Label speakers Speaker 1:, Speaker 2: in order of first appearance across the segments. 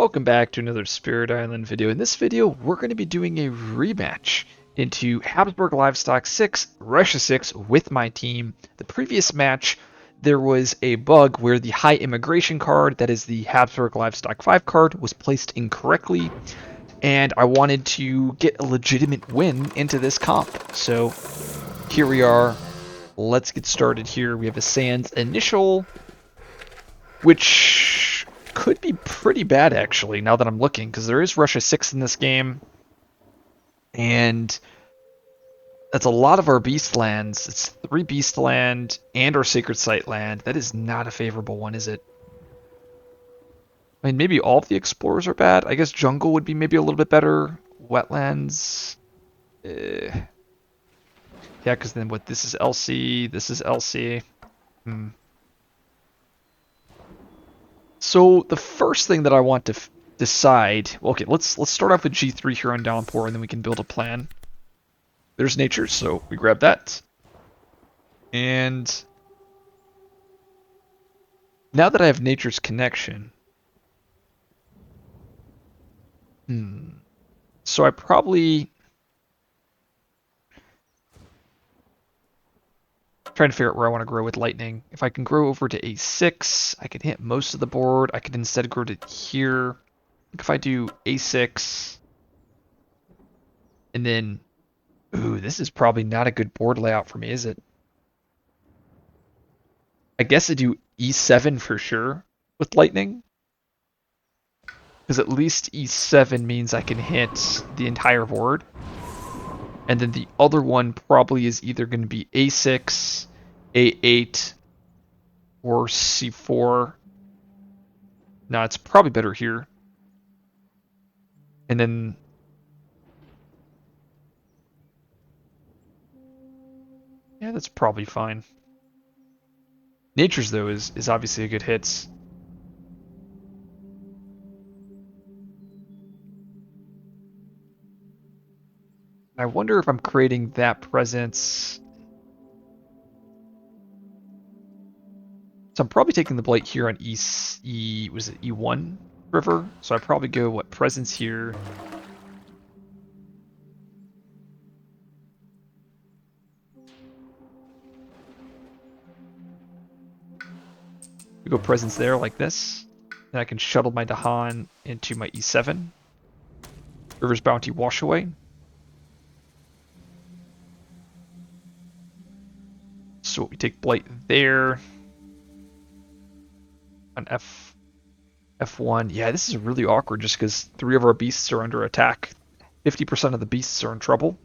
Speaker 1: Welcome back to another Spirit Island video. In this video, we're going to be doing a rematch into Habsburg Livestock 6, Russia 6 with my team. The previous match, there was a bug where the high immigration card, that is the Habsburg Livestock 5 card, was placed incorrectly, and I wanted to get a legitimate win into this comp. So here we are. Let's get started here. We have a Sands initial, which could be pretty bad actually now that I'm looking, because there is Russia 6 in this game, and that's a lot of our beast lands. It's 3 beast land and our sacred site land. That is not a favorable one, is it? I mean, maybe all of the explorers are bad. I guess jungle would be maybe a little bit better. Wetlands, yeah, because then what? This is LC, this is LC. So the first thing that I want to decide, well, okay, let's start off with G3 here on Downpour, and then we can build a plan. There's nature, so we grab that. And now that I have nature's connection, so I probably trying to figure out where I want to grow with lightning. If I can grow over to A6, I can hit most of the board. I could instead grow to here. If I do A6, and then, ooh, this is probably not a good board layout for me, is it? I guess I do E7 for sure with lightning, because at least E7 means I can hit the entire board. And then the other one probably is either going to be A6, A8, or C4. No, it's probably better here. And then yeah, that's probably fine. Nature's, though, is obviously a good hit. I wonder if I'm creating that presence. So I'm probably taking the blight here on was it E1 river? So I probably go, what, presence here. We go presence there like this. And I can shuttle my Dahan into my E7. River's Bounty wash away. So we take blight there. On F1. Yeah, this is really awkward just because 3 of our beasts are under attack. 50% of the beasts are in trouble.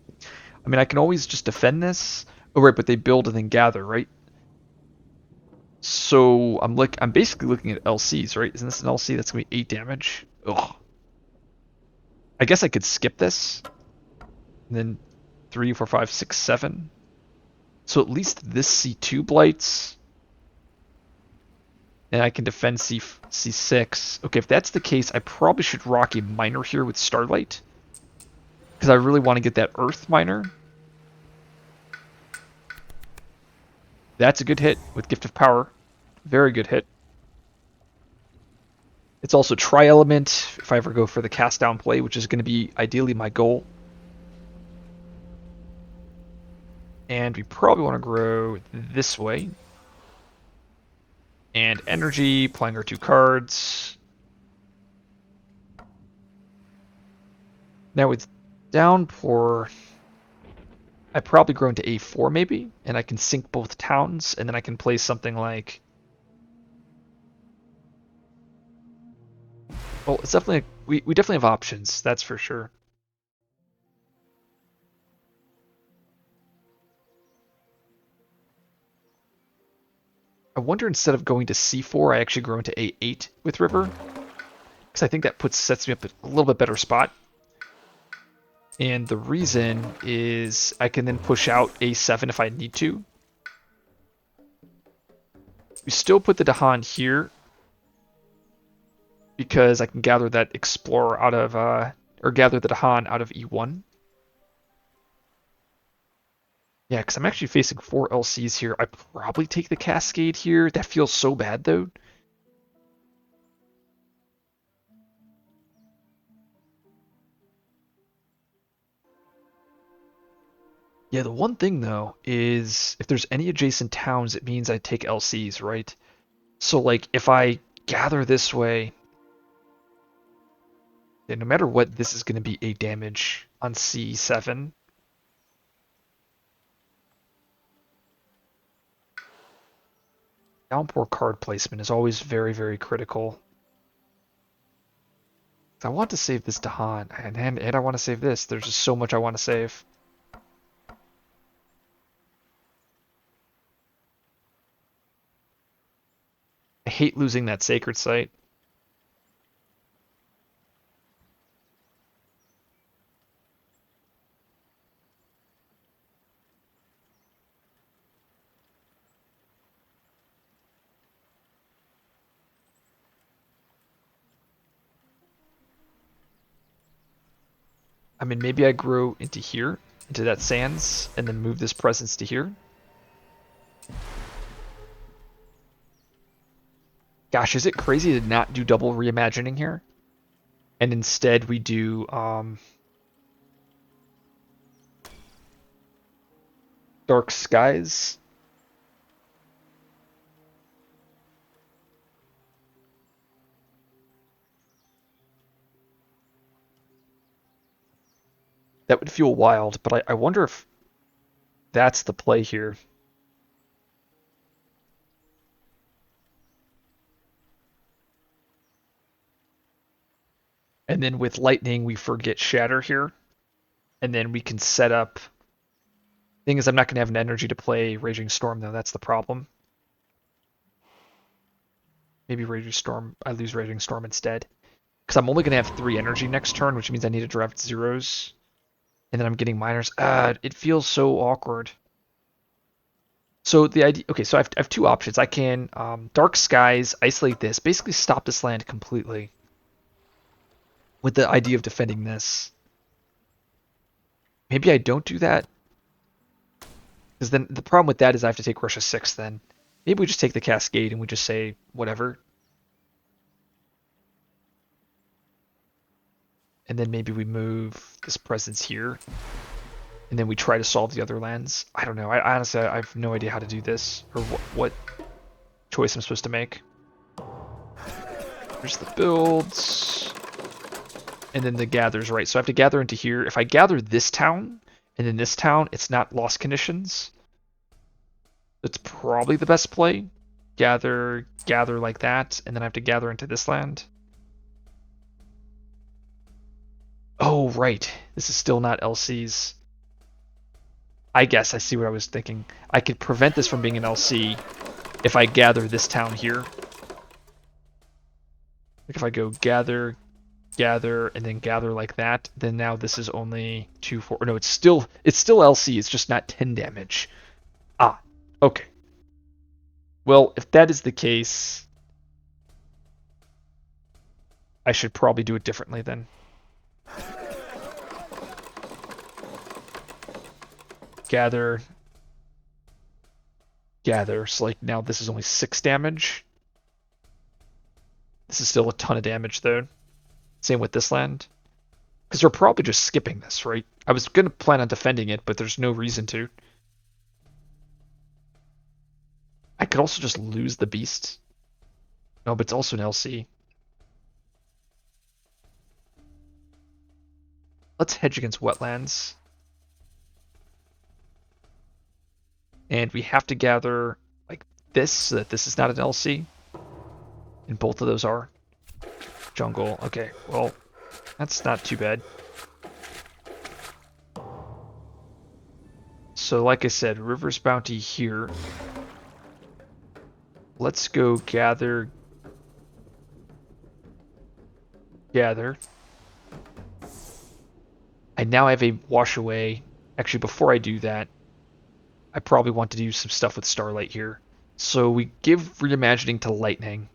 Speaker 1: I mean, I can always just defend this. Oh, right, but they build and then gather, right? So I'm basically looking at LCs, right? Isn't this an LC? That's gonna be 8 damage. Ugh. I guess I could skip this. And then 3, 4, 5, 6, 7. So at least this C2 blights. And I can defend C6. Okay, if that's the case, I probably should rock a miner here with Starlight, because I really want to get that Earth miner. That's a good hit with Gift of Power. Very good hit. It's also Tri-Element if I ever go for the cast down play, which is going to be ideally my goal. And we probably want to grow this way. And energy, playing our 2 cards. Now with Downpour, I probably grow into A4 maybe, and I can sink both towns, and then I can play something like, well, it's definitely, we definitely have options, that's for sure. I wonder, instead of going to C4, I actually grow into A8 with River, because I think that sets me up a little bit better spot. And the reason is I can then push out A7 if I need to. We still put the Dahan here, because I can gather that Explorer out of, or gather the Dahan out of E1. Yeah, because I'm actually facing 4 LCs here. I probably take the Cascade here. That feels so bad, though. Yeah, the one thing though is if there's any adjacent towns, it means I take LCs, right? So like if I gather this way, then no matter what, this is going to be 8 damage on C7. Downpour card placement is always very, very critical. I want to save this to Han, and I want to save this. There's just so much I want to save. I hate losing that sacred site. I mean, maybe I grow into here, into that sands, and then move this presence to here. Gosh, is it crazy to not do double reimagining here? And instead we do dark skies. That would feel wild, but I wonder if that's the play here. And then with lightning, we forget shatter here. And then we can set up. Thing is, I'm not going to have an energy to play Raging Storm, though. That's the problem. Maybe Raging Storm. I lose Raging Storm instead. Because I'm only going to have 3 energy next turn, which means I need to draft zeros. And then I'm getting minors. It feels so awkward. So the idea, okay, so I have 2 options. I can Dark Skies, isolate this, basically stop this land completely. With the idea of defending this. Maybe I don't do that. Because then the problem with that is I have to take Russia 6 then. Maybe we just take the Cascade and we just say whatever. And then maybe we move this presence here. And then we try to solve the other lands. I don't know. I honestly, I have no idea how to do this. Or what choice I'm supposed to make. There's the builds. And then the gathers, right? So I have to gather into here. If I gather this town, and then this town, it's not lost conditions. That's probably the best play. Gather like that, and then I have to gather into this land. Oh, right. This is still not LC's. I guess I see what I was thinking. I could prevent this from being an LC if I gather this town here. Like if I go gather, and then gather like that, then now this is only 2, 4. No, it's still LC. It's just not 10 damage. Ah, okay. Well, if that is the case, I should probably do it differently then. Gather. So like now this is only 6 damage. This is still a ton of damage though. Same with this land. Because we're probably just skipping this, right? I was going to plan on defending it, but there's no reason to. I could also just lose the beast. No, but it's also an LC. Let's hedge against wetlands. And we have to gather like this so that this is not an LC. And both of those are. Jungle. Okay, well, that's not too bad. So like I said, River's Bounty here. Let's go gather. I now have a wash away. Actually, before I do that, I probably want to do some stuff with Starlight here. So we give Reimagining to Lightning.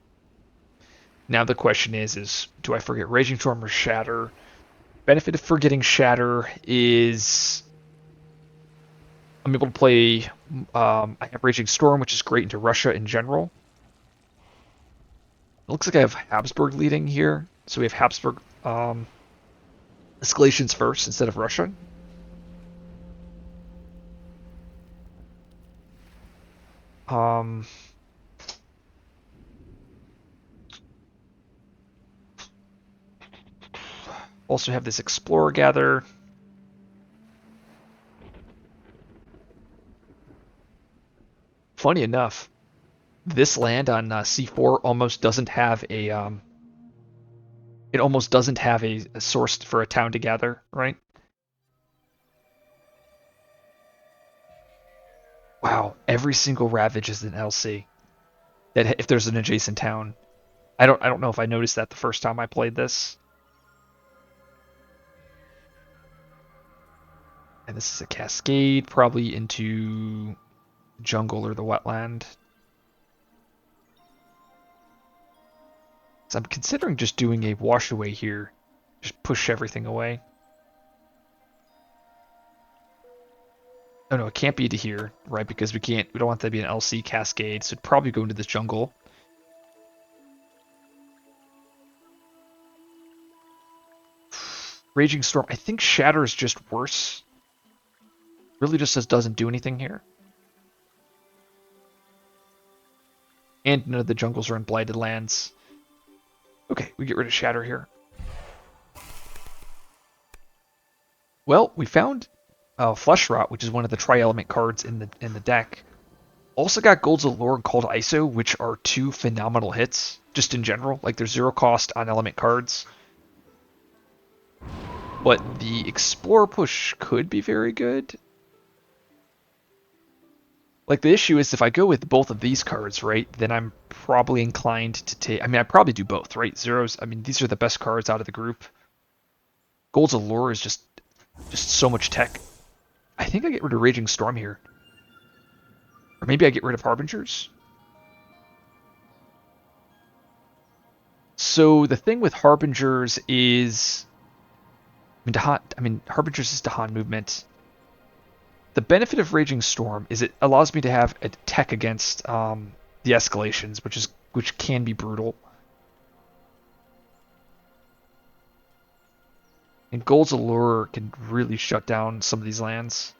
Speaker 1: Now the question is do I forget Raging Storm or Shatter? Benefit of forgetting Shatter is I'm able to play. I have Raging Storm, which is great into Russia in general. It looks like I have Habsburg leading here, so we have Habsburg escalations first instead of Russia. Um, also have this Explorer gather. Funny enough, this land on C4 almost doesn't have a it almost doesn't have a source for a town to gather, right? Wow, every single Ravage is an LC. That if there's an adjacent town, I don't know if I noticed that the first time I played this. And this is a cascade, probably into jungle or the wetland. So I'm considering just doing a wash away here. Just push everything away. Oh no, it can't be to here, right? Because we don't want that to be an LC cascade, so it'd probably go into this jungle. Raging Storm, I think Shatter is just worse. Really just doesn't do anything here. And none of the jungles are in Blighted Lands. Okay, we get rid of Shatter here. Well, we found Flesh Rot, which is one of the tri-element cards in the deck. Also got Gold's Allure and Called ISO, which are two phenomenal hits, just in general. Like, they're 0 cost on element cards. But the Explorer push could be very good. Like, the issue is if I go with both of these cards, right, then I'm probably inclined to take... I mean, I probably do both, right? Zeros, I mean, these are the best cards out of the group. Gold's Allure is just so much tech. I think I get rid of Raging Storm here. Or maybe I get rid of Harbingers. So the thing with Harbingers is... I mean, Harbingers is Dahan movement. The benefit of Raging Storm is it allows me to have a tech against the escalations, which can be brutal. And Gold's Allure can really shut down some of these lands.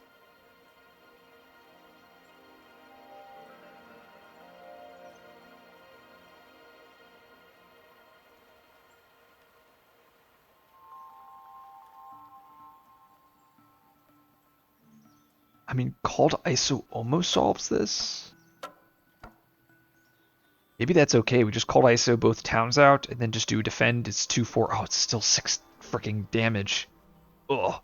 Speaker 1: I mean, Called ISO almost solves this. Maybe that's okay. We just Called ISO both towns out and then just do defend. It's 2-4. Oh, it's still 6 freaking damage. Ugh.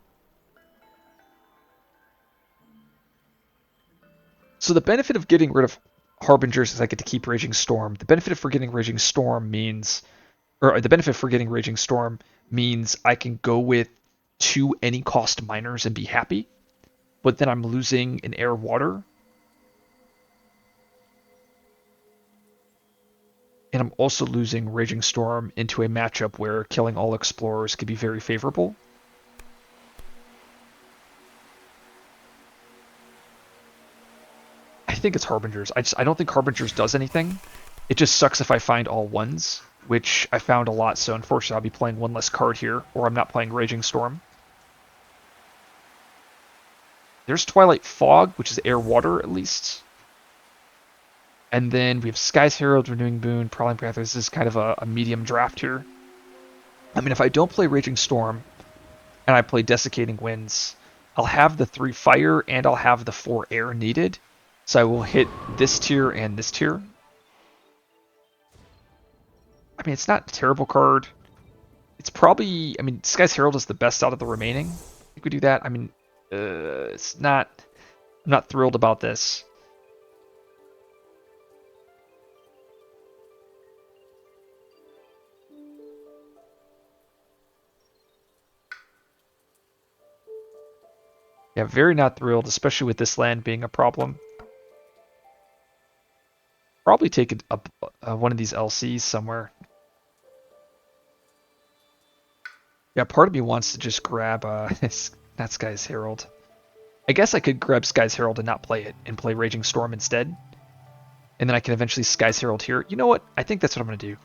Speaker 1: So the benefit of getting rid of Harbingers is I get to keep Raging Storm. The benefit for getting Raging Storm means, or the benefit for getting Raging Storm means I can go with 2 any cost miners and be happy. But then I'm losing an air water. And I'm also losing Raging Storm into a matchup where killing all explorers could be very favorable. I think it's Harbingers. I don't think Harbingers does anything. It just sucks if I find all ones, which I found a lot, so unfortunately I'll be playing one less card here, or I'm not playing Raging Storm. There's Twilight Fog, which is air water at least. And then we have Sky's Herald, Renewing Boon, Prowling Panther. This is kind of a medium draft here. I mean, if I don't play Raging Storm, and I play Desiccating Winds, I'll have the 3 fire, and I'll have the 4 air needed. So I will hit this tier and this tier. I mean, it's not a terrible card. It's probably... I mean, Sky's Herald is the best out of the remaining. I think we do that. I mean, it's not... I'm not thrilled about this. Yeah, very not thrilled, especially with this land being a problem. Probably take one of these LCs somewhere. Yeah, part of me wants to just grab not Sky's Herald. I guess I could grab Sky's Herald and not play it, and play Raging Storm instead. And then I can eventually Sky's Herald here. You know what? I think that's what I'm going to do.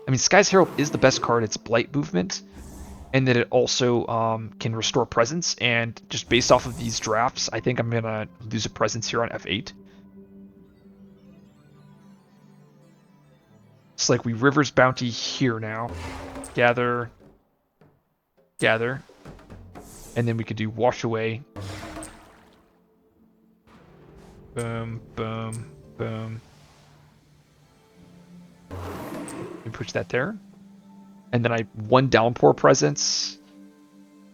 Speaker 1: I mean, Sky's Herald is the best card. It's Blight movement. And that it also can restore presence. And just based off of these drafts, I think I'm going to lose a presence here on F8. It's like we Rivers Bounty here now. Gather, gather. And then we could do Wash Away. Boom, boom, boom. We push that there. And then one Downpour Presence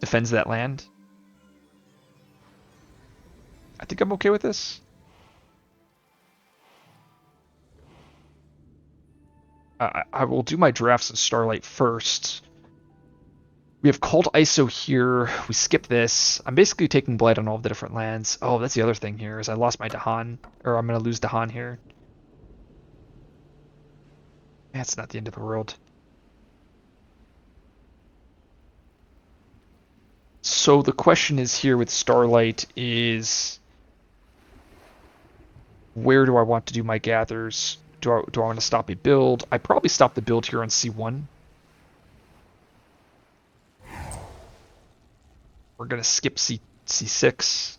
Speaker 1: defends that land. I think I'm okay with this. I will do my drafts of Starlight first. We have Called ISO here. We skip this. I'm basically taking Blight on all of the different lands. Oh, that's the other thing here, is I lost my Dahan. Or I'm going to lose Dahan here. That's not the end of the world. So the question is here with Starlight is, where do I want to do my gathers? Do I want to stop a build? I probably stop the build here on C1. We're going to skip C6.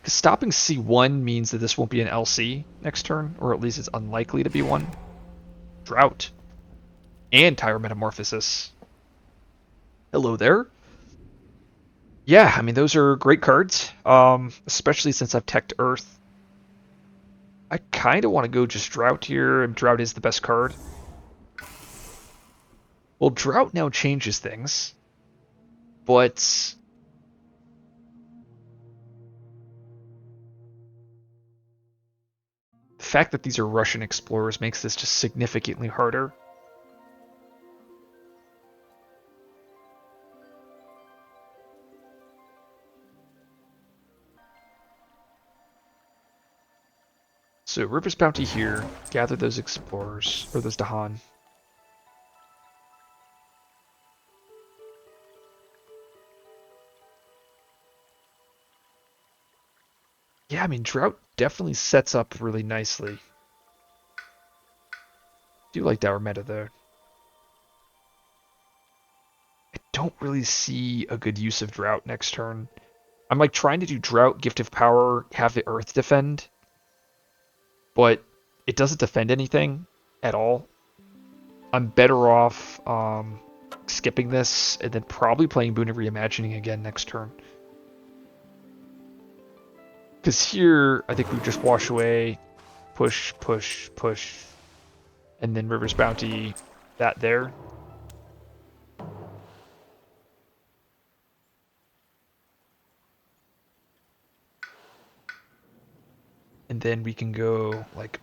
Speaker 1: Because stopping C1 means that this won't be an LC next turn, or at least it's unlikely to be one. Drought. And Tire Metamorphosis. Hello there. Yeah, I mean, those are great cards, especially since I've teched Earth. I kind of want to go just Drought here, and Drought is the best card. Well, Drought now changes things, but the fact that these are Russian explorers makes this just significantly harder. So Rivers Bounty here, gather those explorers, or those Dahan. Yeah, I mean, Drought definitely sets up really nicely. Do like Dour Meta though. I don't really see a good use of Drought next turn. I'm like trying to do Drought, Gift of Power, have the Earth defend, but it doesn't defend anything at all. I'm better off skipping this and then probably playing Boon of Reimagining again next turn. Because here, I think we just wash away, push, push, push, and then Rivers Bounty that there. And then we can go like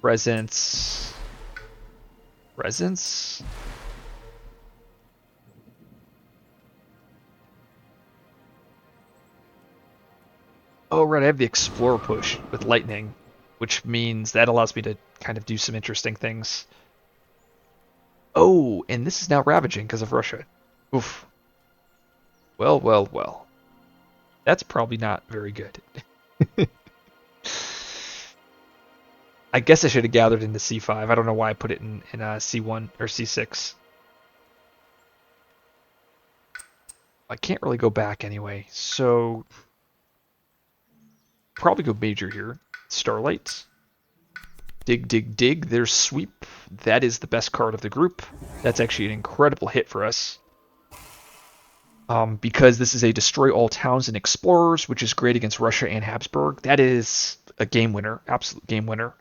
Speaker 1: Presence. Presence? Oh, right, I have the Explorer push with Lightning, which means that allows me to kind of do some interesting things. Oh, and this is now Ravaging because of Russia. Oof. Well, well, well. That's probably not very good. I guess I should have gathered into C5. I don't know why I put it in C1 or C6. I can't really go back anyway, so probably go Major here. Starlight. Dig, dig, dig. There's Sweep. That is the best card of the group. That's actually an incredible hit for us. Because this is a Destroy All Towns and Explorers, which is great against Russia and Habsburg. That is a game winner. Absolute game winner.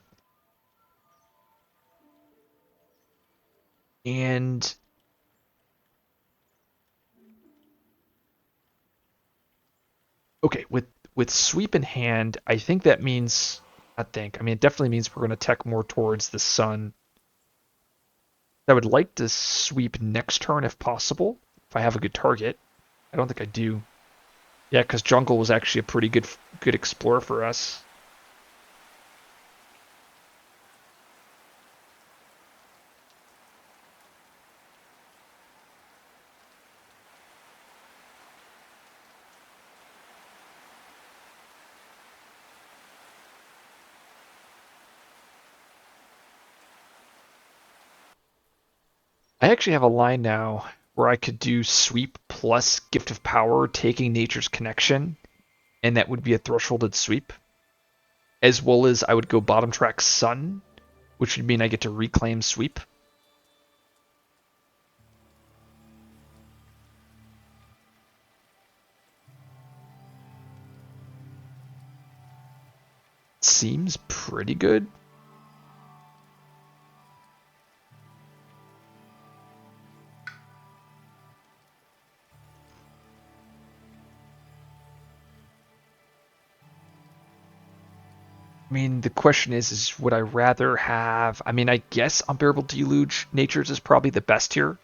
Speaker 1: And okay, with Sweep in hand, I think that means, I mean, it definitely means we're going to tech more towards the Sun. I would like to sweep next turn if possible, if I have a good target. I don't think I do. Yeah, because Jungle was actually a pretty good explorer for us. I actually have a line now where I could do Sweep plus Gift of Power, taking Nature's Connection, and that would be a thresholded sweep. As well as I would go bottom track Sun, which would mean I get to reclaim sweep. Seems pretty good. I mean, the question is would I rather have... I mean, I guess Unbearable Deluge Natures is probably the best here.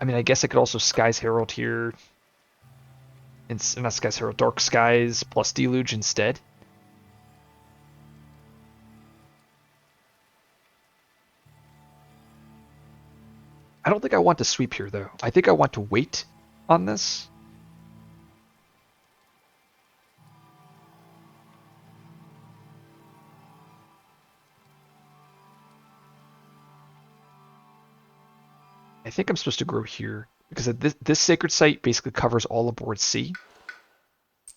Speaker 1: I mean, I guess I could also Sky's Herald here. Not Sky's Herald, Dark Skies plus Deluge instead. I don't think I want to sweep here, though. I think I want to wait on this. I think I'm supposed to grow here because this sacred site basically covers all of board C.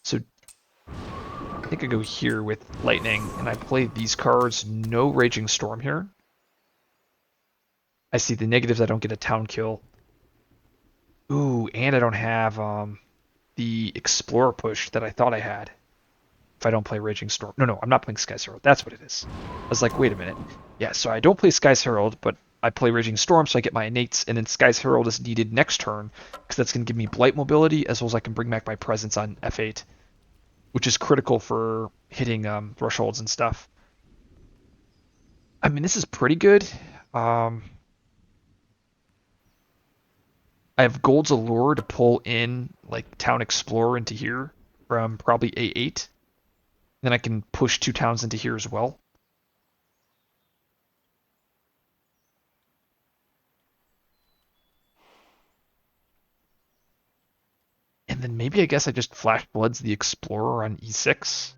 Speaker 1: So I think I go here with lightning and I play these cards. No Raging Storm here. I see the negatives. I don't get a town kill. Ooh, and I don't have the Explorer push that I thought I had. If I don't play Raging Storm. No, I'm not playing Sky's Herald. That's what it is. I was like, wait a minute. Yeah, so I don't play Sky's Herald, but I play Raging Storm, so I get my innates, and then Sky's Herald is needed next turn, because that's going to give me Blight mobility, as well as I can bring back my presence on F8, which is critical for hitting thresholds and stuff. I mean, this is pretty good. I have Gold's Allure to pull in, like, Town Explorer into here from probably A8. Then I can push 2 towns into here as well. And then maybe I guess I just Flash Bloods the Explorer on E6.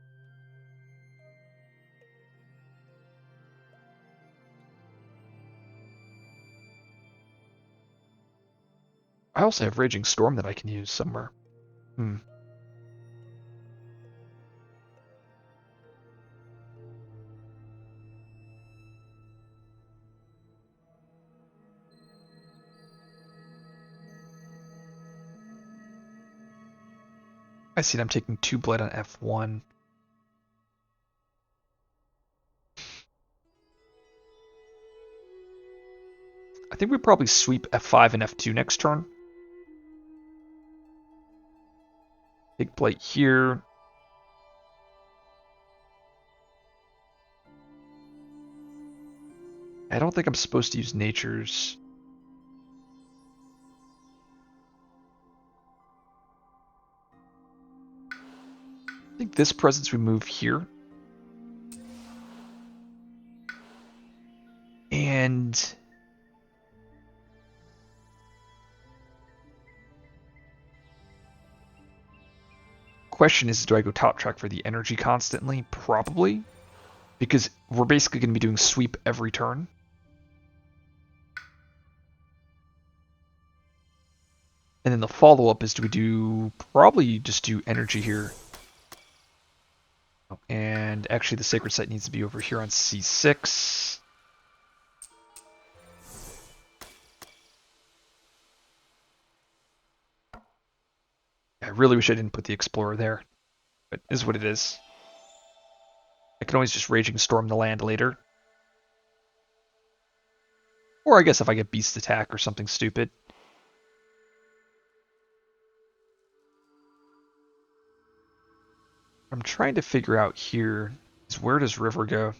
Speaker 1: I also have Raging Storm that I can use somewhere. I see I'm taking 2 Blight on F1. I think we probably sweep F5 and F2 next turn. Take Blight here. I don't think I'm supposed to use Natures. I think this presence we move here. And question is, do I go top track for the energy constantly? Probably. Because we're basically going to be doing sweep every turn. And then the follow-up is, do we do... Probably just do energy here. And actually the Sacred Site needs to be over here on C6. I really wish I didn't put the Explorer there. But it is what it is. I can always just Raging Storm the land later. Or I guess if I get Beast Attack or something stupid. I'm trying to figure out here is where does River go?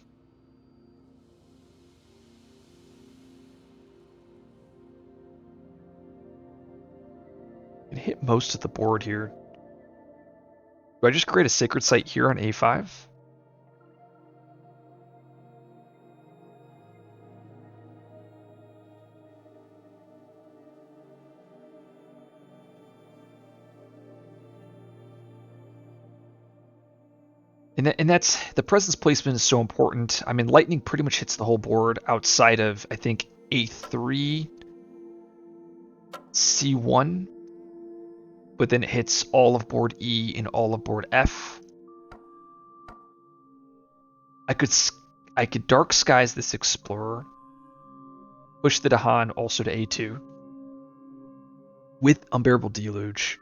Speaker 1: I can hit most of the board here. Do I just create a Sacred Site here on A5? And that's the presence placement is so important. I mean, lightning pretty much hits the whole board outside of, I think, A3, C1, but then it hits all of board E and all of board F. I could Dark Skies this Explorer, push the Dahan also to A2 with Unbearable Deluge.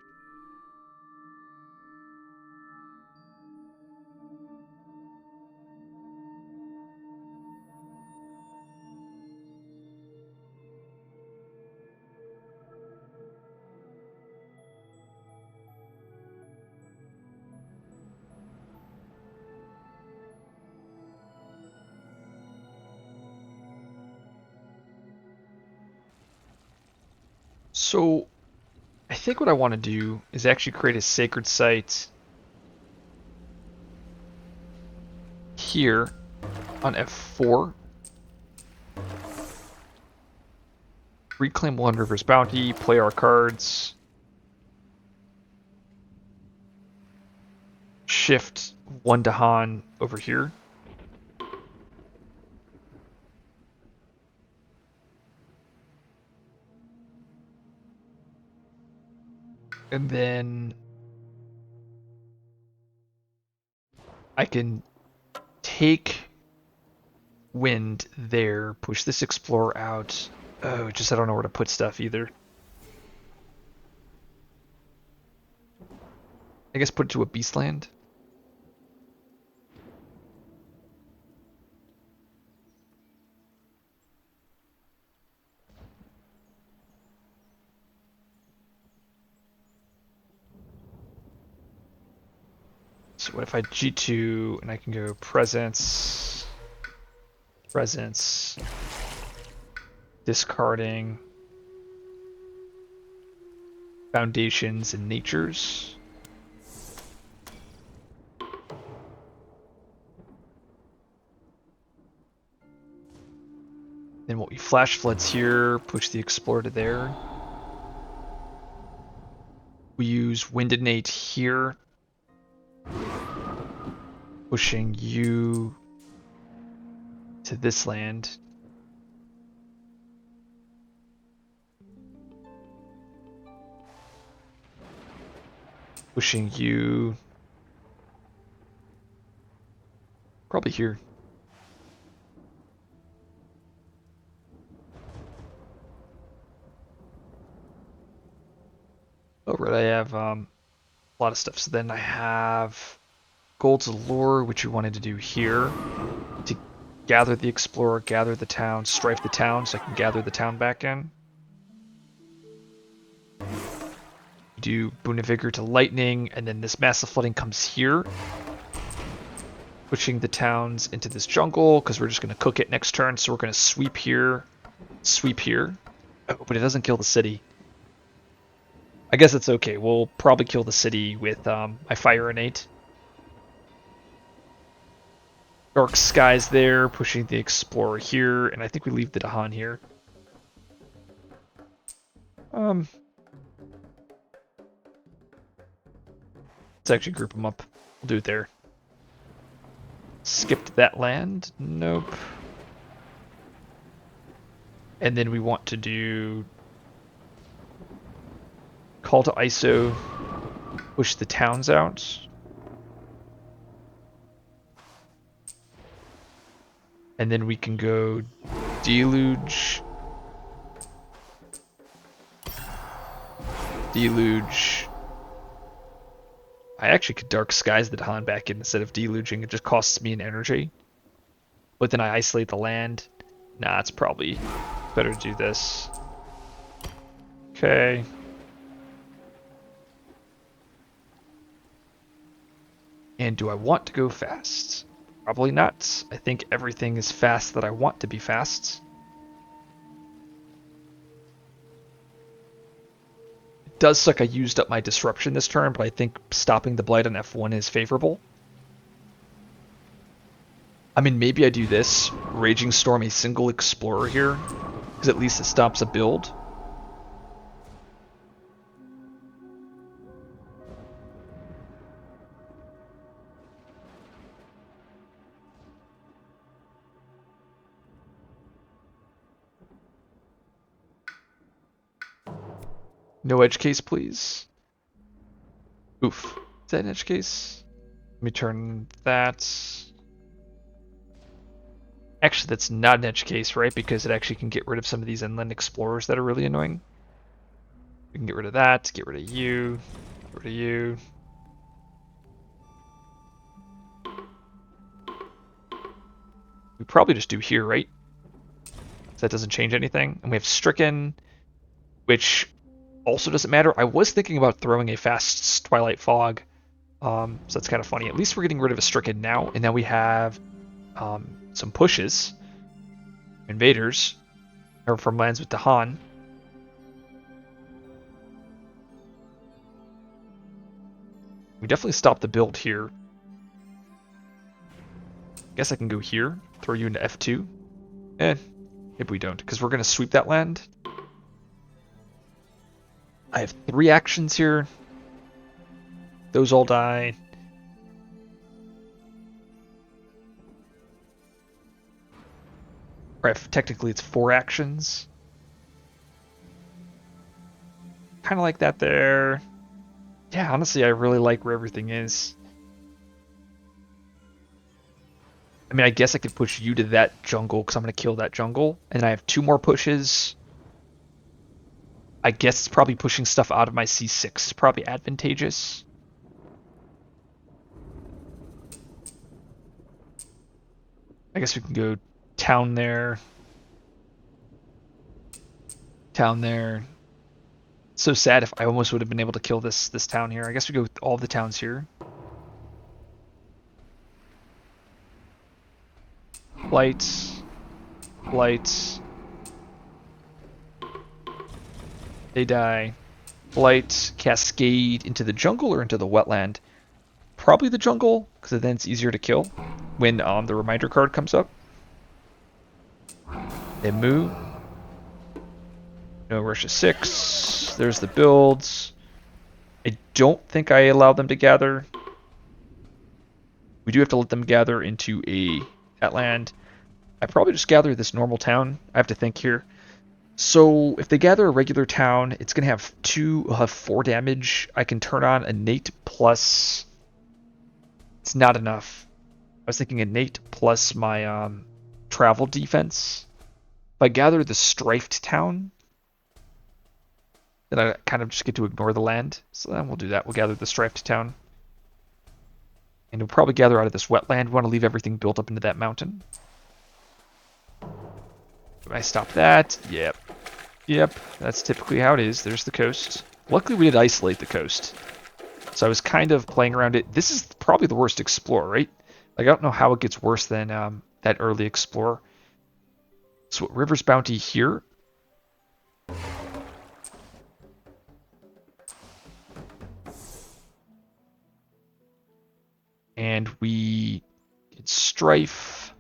Speaker 1: So I think what I want to do is actually create a sacred site here on F4. Reclaim One River's Bounty, play our cards. Shift one Dahan over here. And then I can take wind there, push this Explorer out. Oh, just I don't know where to put stuff either. I guess put it to a Beastland. So what if I G2 and I can go presence, presence, discarding, foundations, and natures. Then what we flash floods here, push the Explorer to there. We use Wind Innate here, pushing you to this land. Pushing you probably here. Oh, right, I have a lot of stuff. So then I have Gold's Allure, which we wanted to do here to gather the Explorer, gather the town, strife the town, so I can gather the town back in. Do Boon of Vigor to Lightning, and then this Massive Flooding comes here, pushing the towns into this jungle, because we're just going to cook it next turn, so we're going to sweep here, sweep here. Oh, but it doesn't kill the city. I guess it's okay. We'll probably kill the city with my Fire Innate. Dark Skies there, pushing the Explorer here, and I think we leave the Dahan here. Let's actually group them up. We'll do it there. Skipped that land. Nope. And then we want to do Call to ISO, push the towns out. And then we can go Deluge, Deluge. I actually could Dark Skies the Dahan back in instead of deluging. It just costs me an energy. But then I isolate the land. Nah, it's probably better to do this. Okay. And do I want to go fast? Probably not. I think everything is fast that I want to be fast. It does suck I used up my disruption this turn, but I think stopping the Blight on F1 is favorable. I mean, maybe I do this. Raging Storm a single Explorer here, because at least it stops a build. No edge case, please. Oof. Is that an edge case? Let me turn that. Actually, that's not an edge case, right? Because it actually can get rid of some of these inland explorers that are really annoying. We can get rid of that, get rid of you, get rid of you. We probably just do here, right? So that doesn't change anything. And we have Stricken, which also doesn't matter. I was thinking about throwing a fast Twilight Fog, so that's kind of funny. At least we're getting rid of a Stricken now, and now we have some pushes. Invaders, or from lands with Dahan. We definitely stop the build here. Guess I can go here, throw you into F2. Maybe we don't, because we're going to sweep that land. I have 3 actions here. Those all die. Right, technically it's 4 actions. Kind of like that there. Yeah, honestly, I really like where everything is. I mean, I guess I could push you to that jungle because I'm going to kill that jungle. And I have 2 more pushes. I guess it's probably pushing stuff out of my C6 is probably advantageous. I guess we can go town there. Town there. It's so sad if I almost would have been able to kill this town here. I guess we go with all the towns here. Lights. Lights. They die. Blight, Cascade into the jungle or into the wetland? Probably the jungle, because then it's easier to kill when the reminder card comes up. They move. No Russia 6. There's the builds. I don't think I allow them to gather. We do have to let them gather into that land. I probably just gather this normal town. I have to think here. So if they gather a regular town, it's going to have 4 damage. I can turn on innate plus... It's not enough. I was thinking innate plus my travel defense. If I gather the strifed town, then I kind of just get to ignore the land. So then we'll do that. We'll gather the strifed town. And we'll probably gather out of this wetland. We want to leave everything built up into that mountain. Can I stop that? Yep. Yep, that's typically how it is. There's the coast. Luckily we did isolate the coast. So I was kind of playing around it. This is probably the worst Explorer, right? Like, I don't know how it gets worse than that early Explorer. So River's Bounty here. And we get Strife.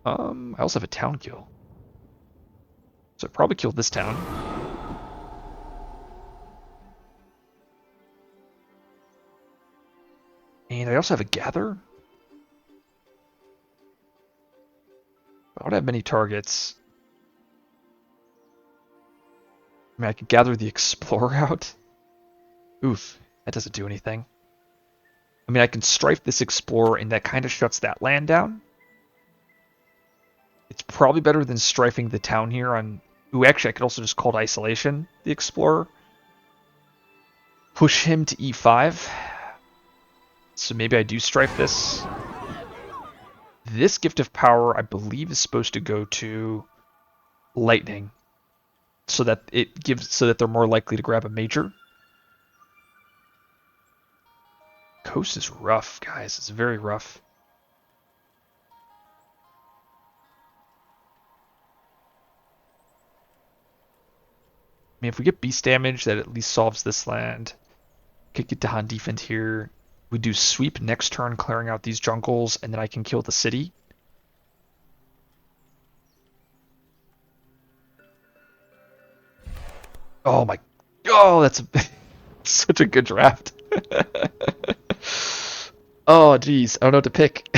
Speaker 1: I also have a town kill. So I probably killed this town. And I also have a gather. I don't have many targets. I mean, I could gather the Explorer out. Oof, that doesn't do anything. I mean, I can Strife this Explorer, and that kind of shuts that land down. It's probably better than strifing the town here on... Ooh, actually, I could also just call it Isolation, the Explorer. Push him to E5. So maybe I do strife this. This Gift of Power, I believe, is supposed to go to Lightning. So that they're more likely to grab a major. Coast is rough, guys. It's very rough. I mean, if we get beast damage, that at least solves this land. Could get Dahan defense here. We do sweep next turn, clearing out these jungles, and then I can kill the city. Oh my... Oh, that's such a good draft. Oh, geez. I don't know what to pick.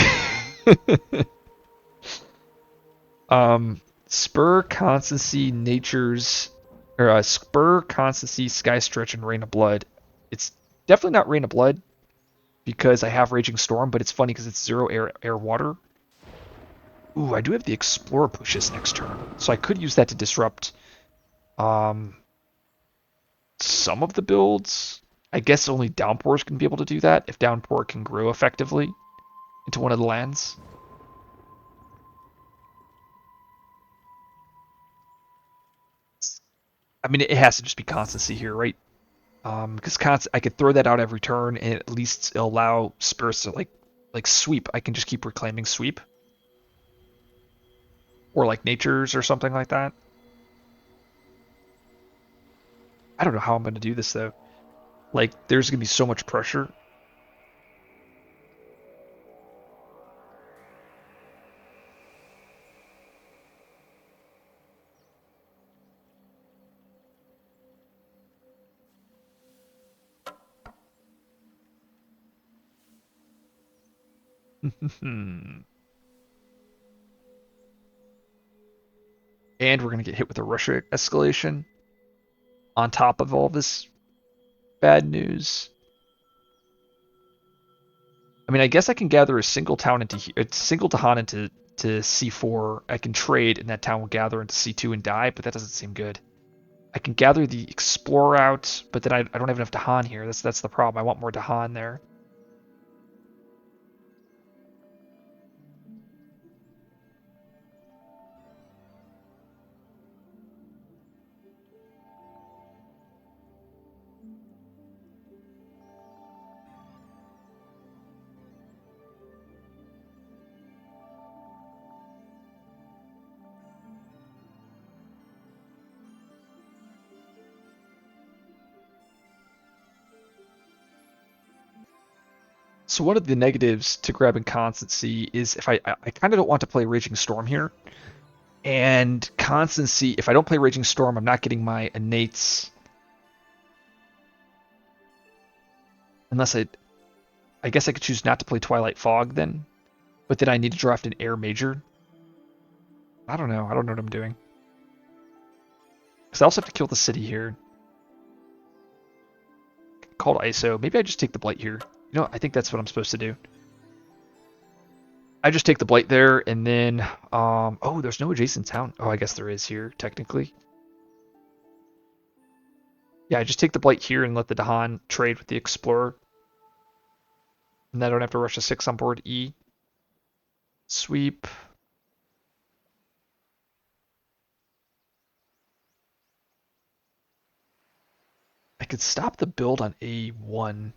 Speaker 1: Spur, Constancy, Nature's... Or Spur, Constancy, Sky Stretch, and Rain of Blood. It's definitely not Rain of Blood, because I have Raging Storm, but it's funny because it's 0 air, water. Ooh, I do have the Explorer pushes next turn, so I could use that to disrupt um, some of the builds. I guess only Downpours can be able to do that if Downpour can grow effectively into one of the lands. I mean, it has to just be constancy here, right? Because I could throw that out every turn and at least allow spirits to like sweep. I can just keep reclaiming sweep or like natures or something like that. I don't know how I'm going to do this though. Like, there's going to be so much pressure. And we're going to get hit with a Russia escalation on top of all this bad news. I mean, I guess I can gather a single town into a single Tahan into C4. I can trade, and that town will gather into C2 and die, but that doesn't seem good. I can gather the Explorer out, but then I don't have enough Tahan here. That's the problem. I want more Tahan there. So one of the negatives to grabbing Constancy is if I kind of don't want to play Raging Storm here. And Constancy, if I don't play Raging Storm, I'm not getting my innates. Unless I guess I could choose not to play Twilight Fog then. But then I need to draft an Air Major. I don't know. I don't know what I'm doing. Because I also have to kill the city here. Called ISO. Maybe I just take the Blight here. You know, I think that's what I'm supposed to do. I just take the Blight there, and then... oh, there's no adjacent town. Oh, I guess there is here, technically. Yeah, I just take the Blight here and let the Dahan trade with the Explorer. And I don't have to rush a 6 on board E. Sweep. I could stop the build on A1.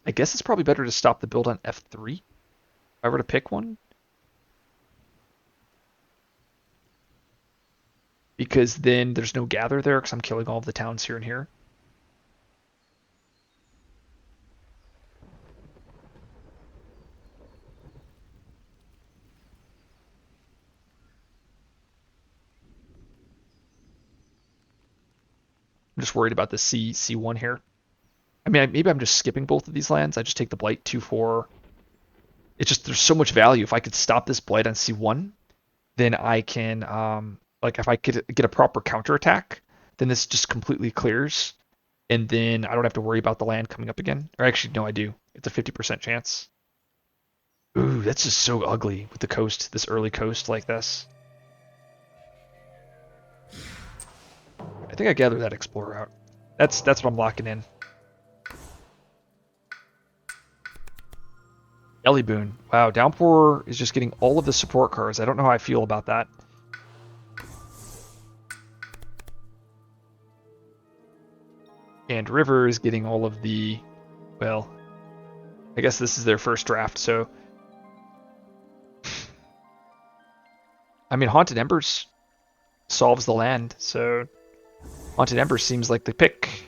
Speaker 1: I guess it's probably better to stop the build on F3. If I were to pick one. Because then there's no gather there because I'm killing all of the towns here and here. I'm just worried about the C1 here. I mean, maybe I'm just skipping both of these lands. I just take the Blight 2-4. It's just there's so much value. If I could stop this Blight on C1, then I can like if I could get a proper counterattack, then this just completely clears, and then I don't have to worry about the land coming up again. Or actually, no, I do. It's a 50% chance. Ooh, that's just so ugly with the coast, this early coast like this. I think I gather that Explorer out. That's what I'm locking in. Ellie Boon. Wow, Downpour is just getting all of the support cards. I don't know how I feel about that. And River is getting all of the... Well, I guess this is their first draft, so... I mean, Haunted Embers solves the land, so... Haunted Embers seems like the pick.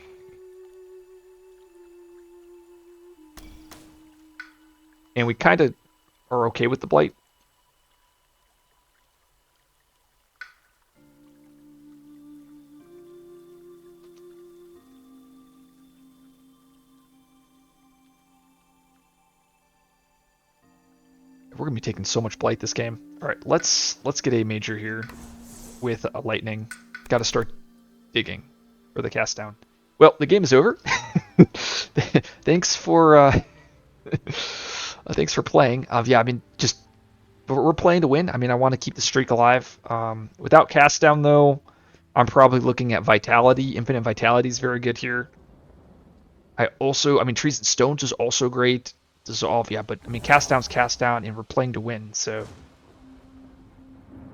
Speaker 1: And we kind of are okay with the Blight. We're gonna be taking so much Blight this game. All right, let's get a major here with a Lightning. Got to start digging for the cast down. Well, the game is over. Thanks for thanks for playing. Yeah, I mean, just But we're playing to win. I mean, I want to keep the streak alive. Without cast down, though, I'm probably looking at Vitality. Infinite Vitality is very good here. I mean, Trees and Stones is also great. Dissolve, yeah, but I mean, cast down's cast down, and we're playing to win, so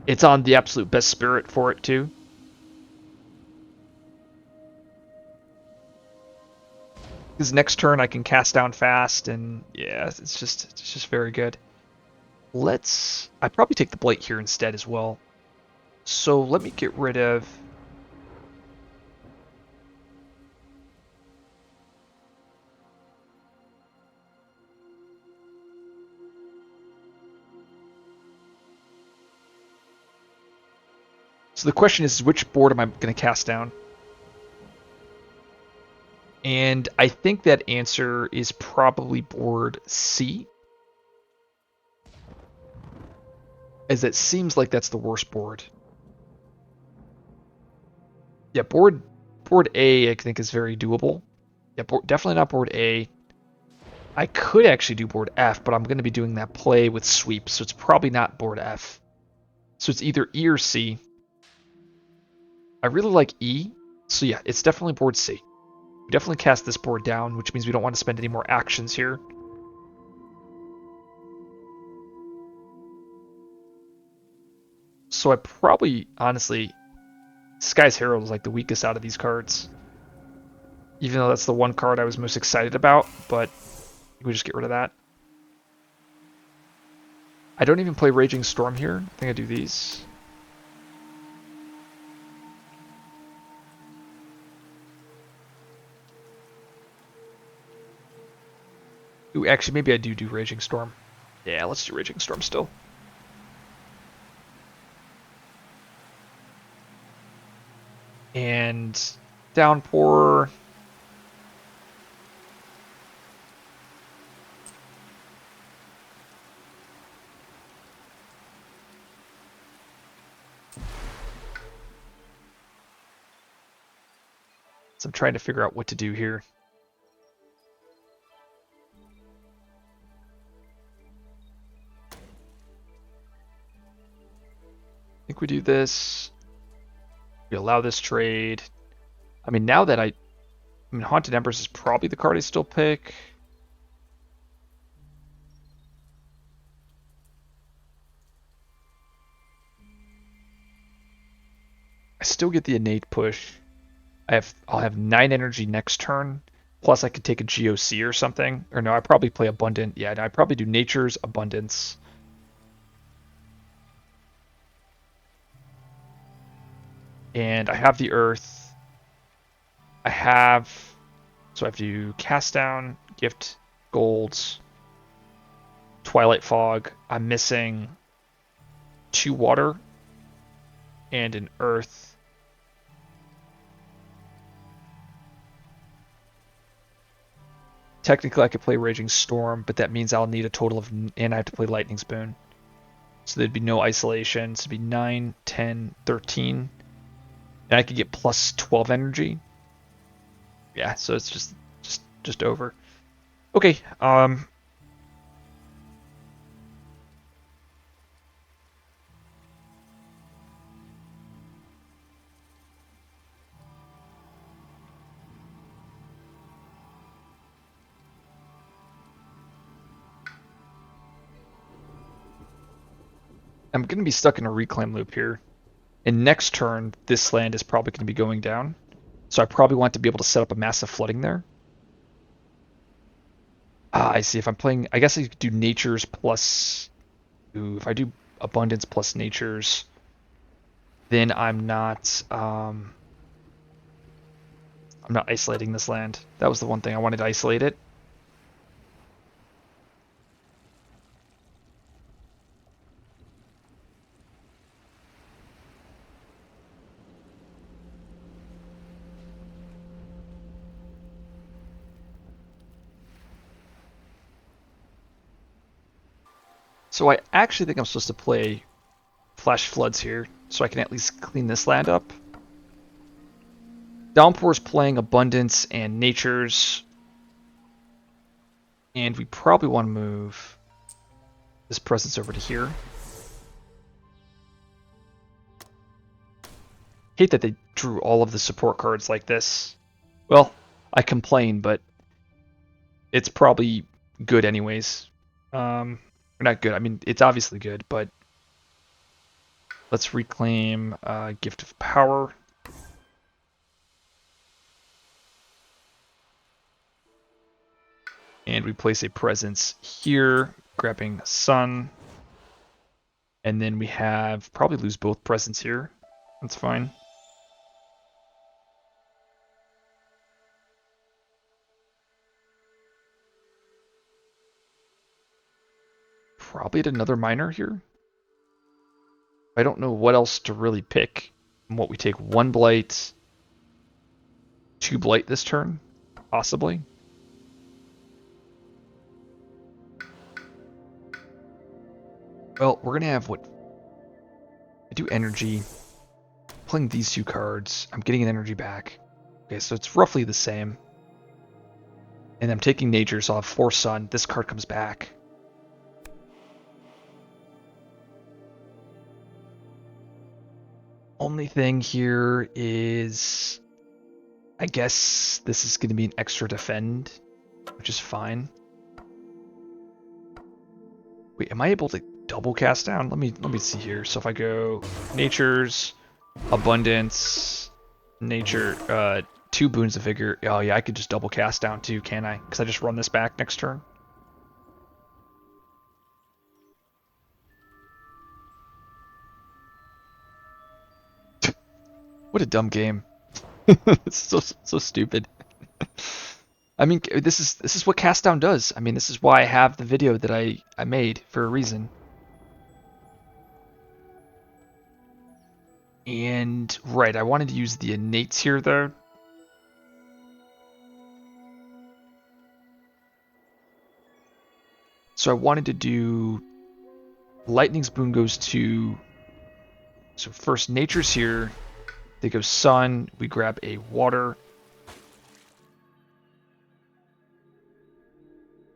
Speaker 1: it's on the absolute best spirit for it too. Because next turn I can cast down fast, and yeah, it's just very good. I probably take the Blight here instead as well. So let me get rid of. So the question is, which board am I going to cast down? And I think that answer is probably board C. As it seems like that's the worst board. Yeah, board A I think is very doable. Yeah, definitely not board A. I could actually do board F, but I'm going to be doing that play with sweep, so it's probably not board F. So it's either E or C. I really like E, so yeah, it's definitely board C. We definitely cast this board down, which means we don't want to spend any more actions here. So I probably, honestly, Sky's Herald is like the weakest out of these cards. Even though that's the one card I was most excited about, but we just get rid of that. I don't even play Raging Storm here. I think I do these. Ooh, actually, maybe I do Raging Storm. Yeah, let's do Raging Storm still. And Downpour. So I'm trying to figure out what to do here. I think we do this. We allow this trade. I mean, now that I mean, Haunted Embers is probably the card I still pick. I still get the innate push. I'll have 9 energy next turn. Plus I could take a GOC or something. Or no, I probably play Abundant. Yeah, I probably do Nature's Abundance. And I have the Earth. So I have to cast down, gift golds, Twilight Fog. I'm missing 2 water and an earth. Technically I could play Raging Storm, but that means I'll need a total of, and I have to play Lightning Spoon. So there'd be no isolation. So it'd be 9, 10, 13. And I could get plus 12 energy. Yeah, so it's just over. Okay, I'm going to be stuck in a reclaim loop here. And next turn, this land is probably going to be going down. So I probably want to be able to set up a massive flooding there. I see. If I'm playing, I guess I could do Nature's plus. Ooh, if I do Abundance plus Nature's, then I'm not isolating this land. That was the one thing I wanted to isolate it. So I actually think I'm supposed to play Flash Floods here, so I can at least clean this land up. Downpour's playing Abundance and Nature's. And we probably want to move this presence over to here. Hate that they drew all of the support cards like this. Well, I complain, but it's probably good anyways. Or not good. I mean, it's obviously good, but let's reclaim Gift of Power. And we place a presence here, grabbing Sun. And then we have probably lose both presents here. That's fine. Probably at another miner here. I don't know what else to really pick. And what we take 1 blight, 2 blight this turn, possibly. Well, we're gonna have what? I do energy. Playing these 2 cards. I'm getting an energy back. Okay, so it's roughly the same. And I'm taking nature, so I'll have 4 sun. This card comes back. Only thing here is, I guess this is going to be an extra defend, which is fine. Wait, am I able to double cast down? Let me see here. So if I go nature's, abundance, nature, 2 boons of vigor. Oh yeah, I could just double cast down too, can I? Because I just run this back next turn. What a dumb game. It's so stupid. I mean, this is what cast down does. I mean, this is why I have the video that I made for a reason. And right, I wanted to use the innates here though. So I wanted to do Lightning's Boon goes to, so first nature's here. They go sun, we grab a water.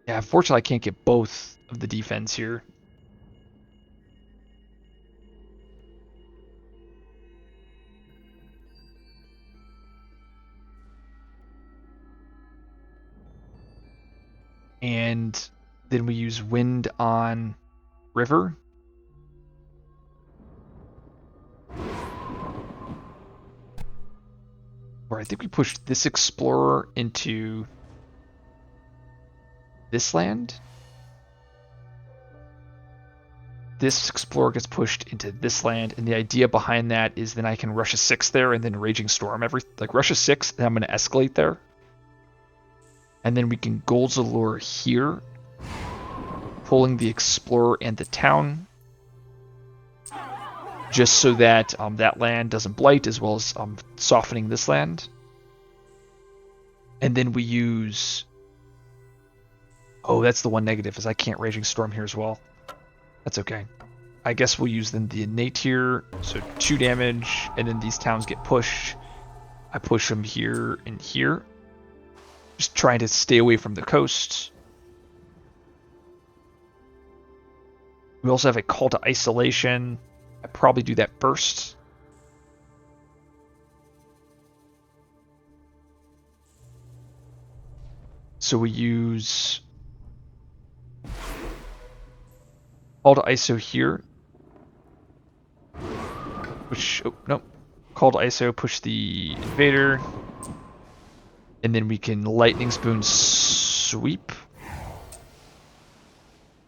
Speaker 1: Yeah, unfortunately I can't get both of the defense here. And then we use wind on river. Or I think we pushed this explorer into this land. This explorer gets pushed into this land, and the idea behind that is then I can rush a 6 there and then Raging Storm like rush a 6, then I'm going to escalate there. And then we can Gold's Allure here, pulling the explorer and the town, just so that that land doesn't blight, as well as softening this land. And then we use... Oh, that's the one negative, is I can't Raging Storm here as well. That's okay. I guess we'll use then the innate here, so 2 damage, and then these towns get pushed. I push them here and here. Just trying to stay away from the coast. We also have a call to isolation. I probably do that first. So we use call to ISO here. Which, oh, nope. Call to ISO, push the invader. And then we can Lightning Spoon sweep.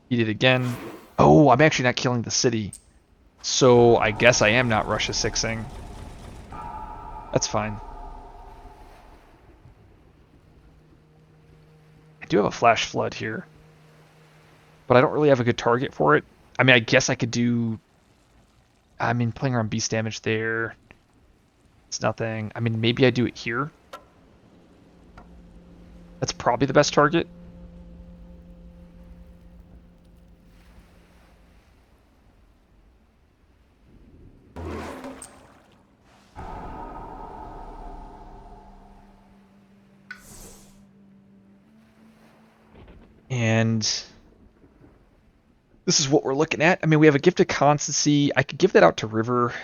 Speaker 1: Eat it again. Oh, I'm actually not killing the city. So I guess I am not Russia 6ing. That's fine. I do have a Flash Flood here. But I don't really have a good target for it. I mean, I guess I could do... I mean, playing around beast damage there. It's nothing. I mean, maybe I do it here. That's probably the best target. And this is what we're looking at. I mean, we have a Gift of Constancy. I could give that out to River.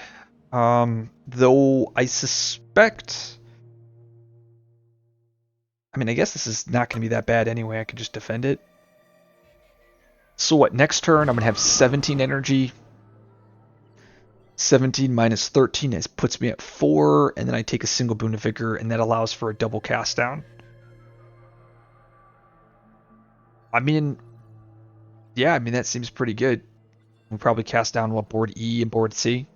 Speaker 1: Though I suspect... I mean, I guess this is not going to be that bad anyway. I could just defend it. So what, next turn I'm going to have 17 energy. 17 minus 13 puts me at 4, and then I take a single boon of vigor, and that allows for a double cast down. I mean, yeah, I mean, that seems pretty good. We'll probably cast down, what, board E and board C?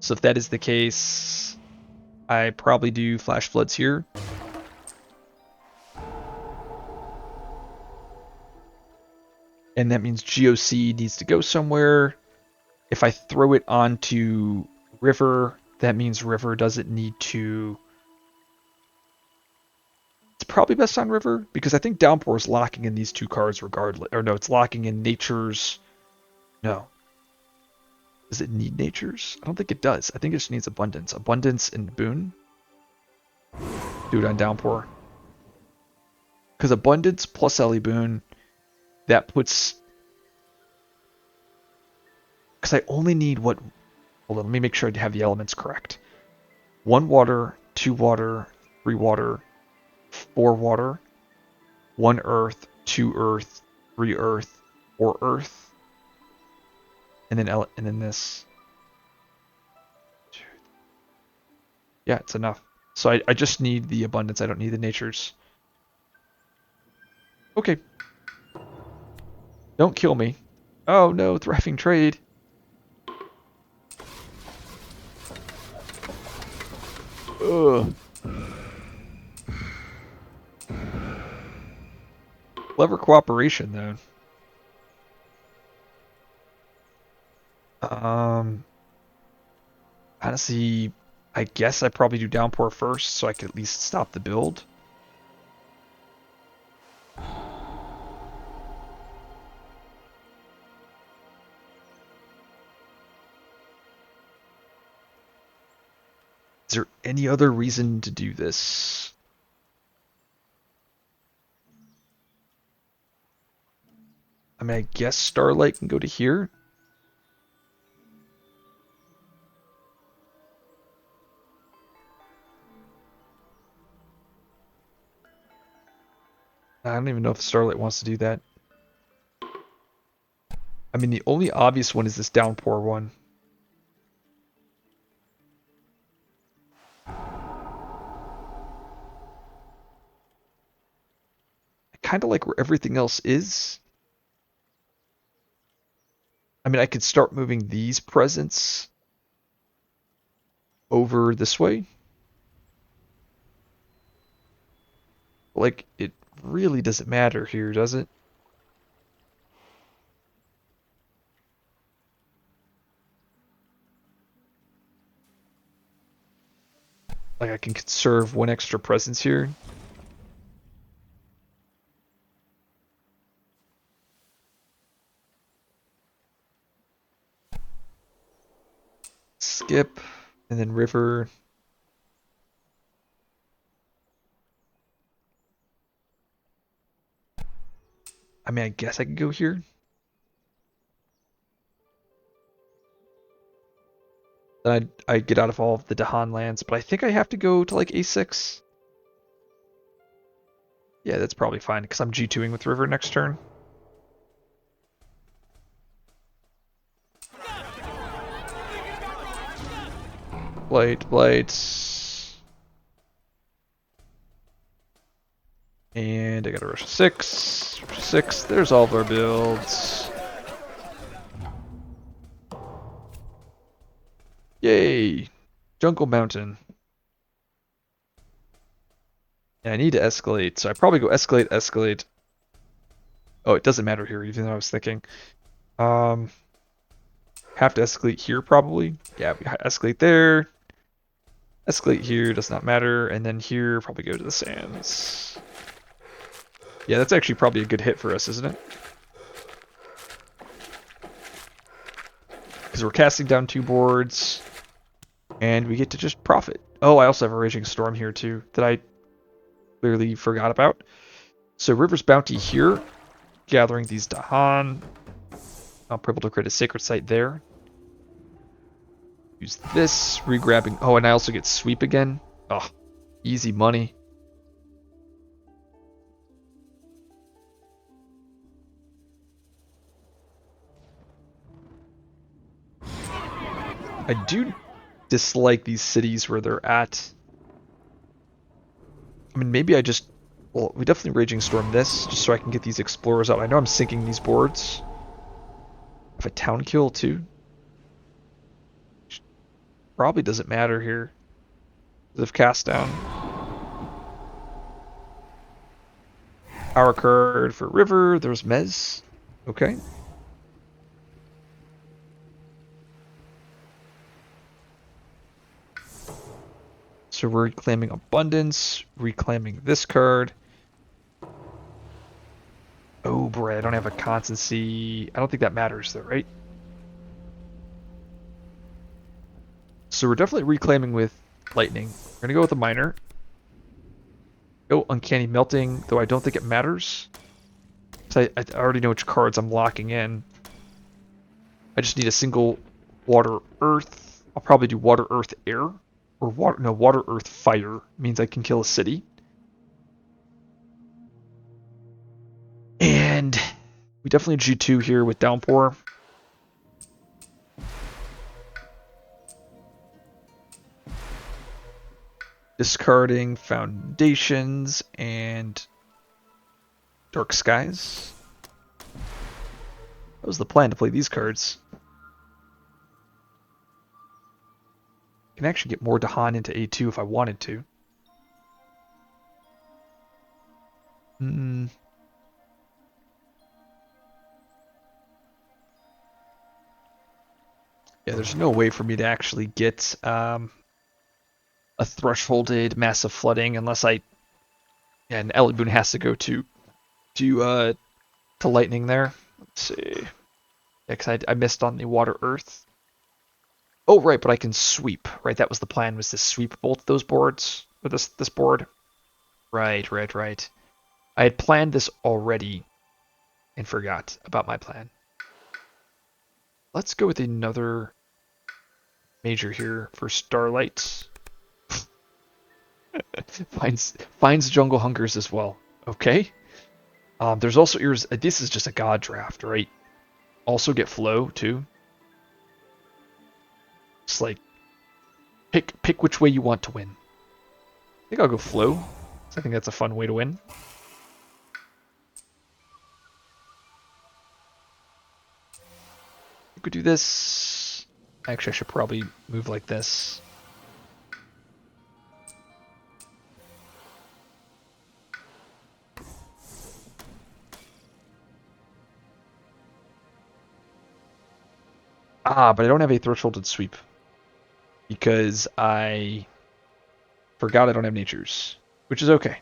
Speaker 1: So if that is the case, I probably do Flash Floods here. And that means GOC needs to go somewhere. If I throw it onto River, that means River doesn't need to... It's probably best on River, because I think Downpour is locking in these two cards regardless. Or no, it's locking in Nature's... No. Does it need Nature's? I don't think it does. I think it just needs Abundance. Abundance and Boon. Do it on Downpour. Because Abundance plus Ellie Boon, that puts... Because I only need what... Hold on, let me make sure I have the elements correct. 1 water, 2 water, 3 water, 4 water, 1 earth, 2 earth, 3 earth, 4 earth, and then this. Yeah, it's enough. So I just need the abundance. I don't need the natures. Okay. Don't kill me. Oh no, thriving trade. Ugh. Clever cooperation, though. Honestly, I guess I probably do Downpour first, so I could at least stop the build. Is there any other reason to do this? I mean, I guess Starlight can go to here. I don't even know if Starlight wants to do that. I mean, the only obvious one is this Downpour one. I kind of like where everything else is. I mean, I could start moving these presents over this way. Like, it really doesn't matter here, does it? Like, I can conserve 1 extra presence here. Skip, and then river. I mean, I guess I could go here. Then I get out of all of the Dahan lands, but I think I have to go to like A6. Yeah, that's probably fine, because I'm G2ing with river next turn. Blight. And I got a rush 6. Rush 6. There's all of our builds. Yay! Jungle Mountain. And I need to escalate, so I probably go escalate. Oh, it doesn't matter here, even though I was thinking. Have to escalate here, probably. Yeah, we escalate there. Escalate here, does not matter. And then here, probably go to the sands. Yeah, that's actually probably a good hit for us, isn't it? Because we're casting down 2 boards. And we get to just profit. Oh, I also have a Raging Storm here, too, that I clearly forgot about. So River's Bounty here. Gathering these Dahan. I'll be able to create a Sacred Site there. Use this, regrabbing. Oh, and I also get sweep again. Oh, easy money. I do dislike these cities where they're at. I mean, maybe I just... Well, we definitely Raging Storm this, just so I can get these explorers out. I know I'm sinking these boards. If a town kill, too. Probably doesn't matter here. If cast down. Power card for river. There's Mez. Okay. So we're reclaiming abundance, reclaiming this card. Oh boy, I don't have a constancy. I don't think that matters though, right? So we're definitely reclaiming with lightning. We're gonna go with a minor. Oh, uncanny melting, though I don't think it matters. I already know which cards I'm locking in. I just need a single water earth. I'll probably do water earth air. Or water earth fire means I can kill a city. And we definitely G2 here with downpour. Discarding foundations and dark skies. That was the plan, to play these cards. I can actually get more Dahan into A2 if I wanted to. Yeah, there's no way for me to actually get a thresholded massive flooding unless I... Yeah, and Ellie Boone has to go to lightning there. Let's see. Yeah, because I missed on the water earth. Oh, right, but I can sweep, right? That was the plan, was to sweep both those boards, or this board. Right. I had planned this already and forgot about my plan. Let's go with another major here for Starlight. finds Jungle Hungers as well. Okay. There's also this is just a god draft, right? Also get flow too. It's like pick which way you want to win. I think I'll go flow. I think that's a fun way to win. You could do this. Actually, I should probably move like this. But I don't have a thresholded sweep because I forgot I don't have natures, which is okay.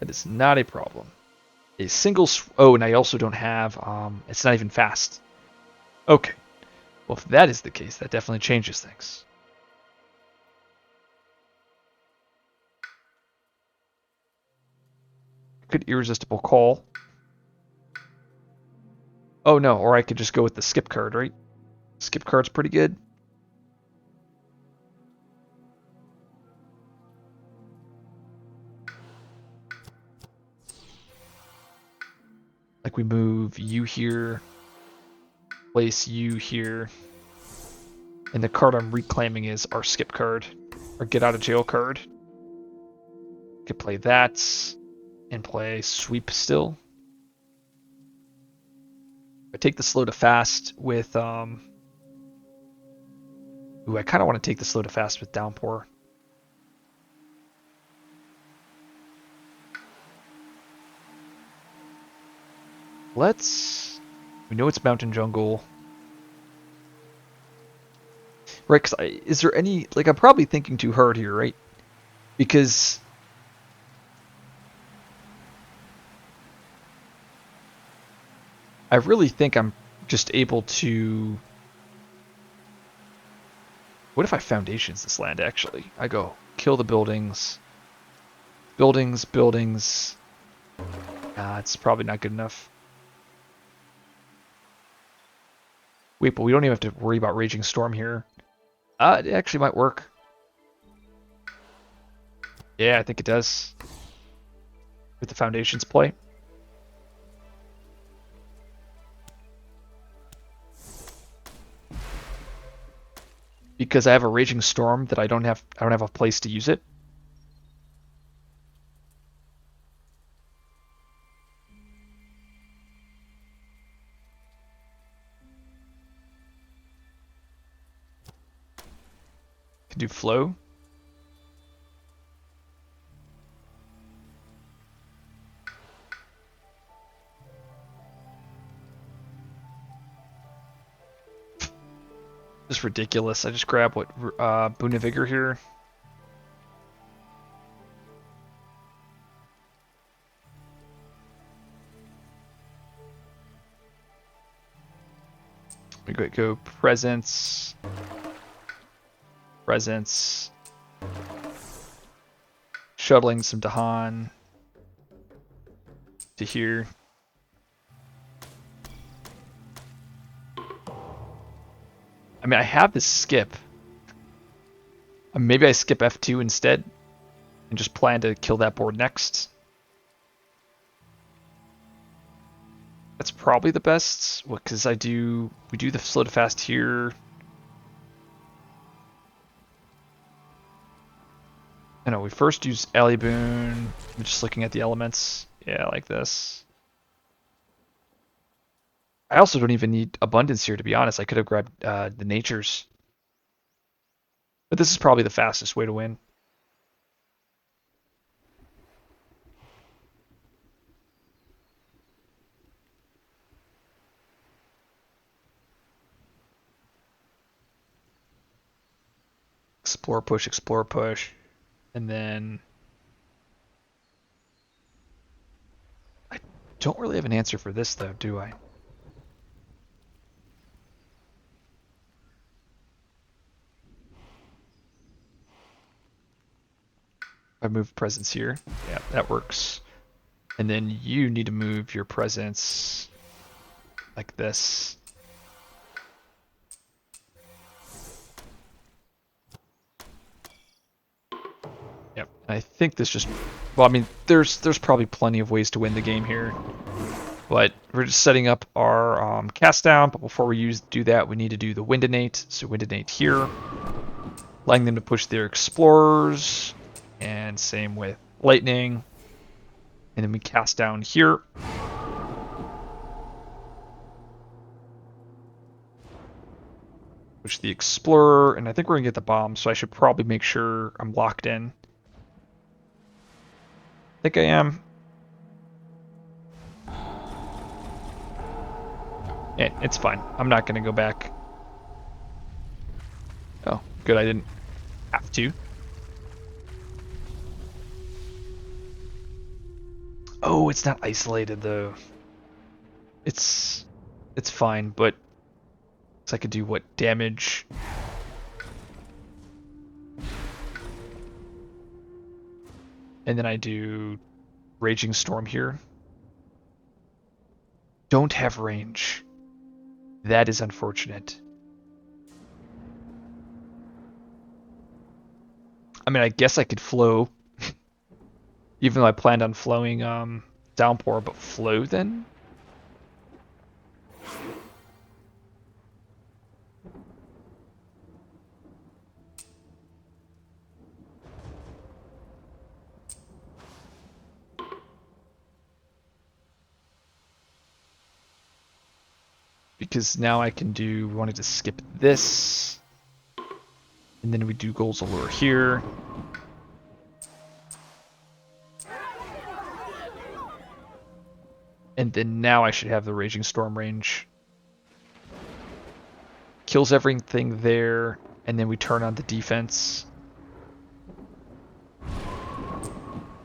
Speaker 1: That is not a problem. A single... Oh, and I also don't have... it's not even fast. Okay. Well, if that is the case, that definitely changes things. Could irresistible call. Oh no, or I could just go with the skip card, right? Skip card's pretty good. Like we move you here, place you here, and the card I'm reclaiming is our skip card, our get out of jail card. Could play that and play sweep still. I take the slow to fast with Ooh, I kind of want to take the slow to fast with downpour. We know it's mountain jungle. Right, because is there any... Like, I'm probably thinking too hard here, right? Because... I really think I'm just able to... What if I foundations this land, actually? I go, kill the buildings. Buildings. It's probably not good enough. Wait, but we don't even have to worry about Raging Storm here. It actually might work. Yeah, I think it does. With the Foundations play. Because I have a Raging Storm that I don't have a place to use it. Can do Flow. Just ridiculous. I just grab what Boon of Vigor here. We go Presence. Presence. Shuttling some Dahan to here. I mean, I have this skip. Maybe I skip F2 instead and just plan to kill that board next. That's probably the best, because we do the slow to fast here. I know we first use Alley Boon. I'm just looking at the elements. Yeah, like this. I also don't even need Abundance here, to be honest. I could have grabbed the Natures. But this is probably the fastest way to win. Explore, push. And then... I don't really have an answer for this, though, do I? I move Presence here. Yeah, that works. And then you need to move your Presence like this. Yep. I think this just... Well, I mean, there's probably plenty of ways to win the game here. But we're just setting up our cast down. But before we do that, we need to do the Wind Innate. So Wind Innate here. Allowing them to push their Explorers. And same with Lightning. And then we cast down here. Push the Explorer. And I think we're going to get the bomb. So I should probably make sure I'm locked in. I think I am. Yeah, it's fine. I'm not going to go back. Oh, good. I didn't have to. Oh, it's not isolated though. It's fine, but I could do what damage? And then I do Raging Storm here. Don't have range. That is unfortunate. I mean, I guess I could flow. Even though I planned on flowing Downpour, but flow then? Because now I can do, we wanted to skip this. And then we do Gold's Allure here. And then now I should have the Raging Storm range. Kills everything there, and then we turn on the defense.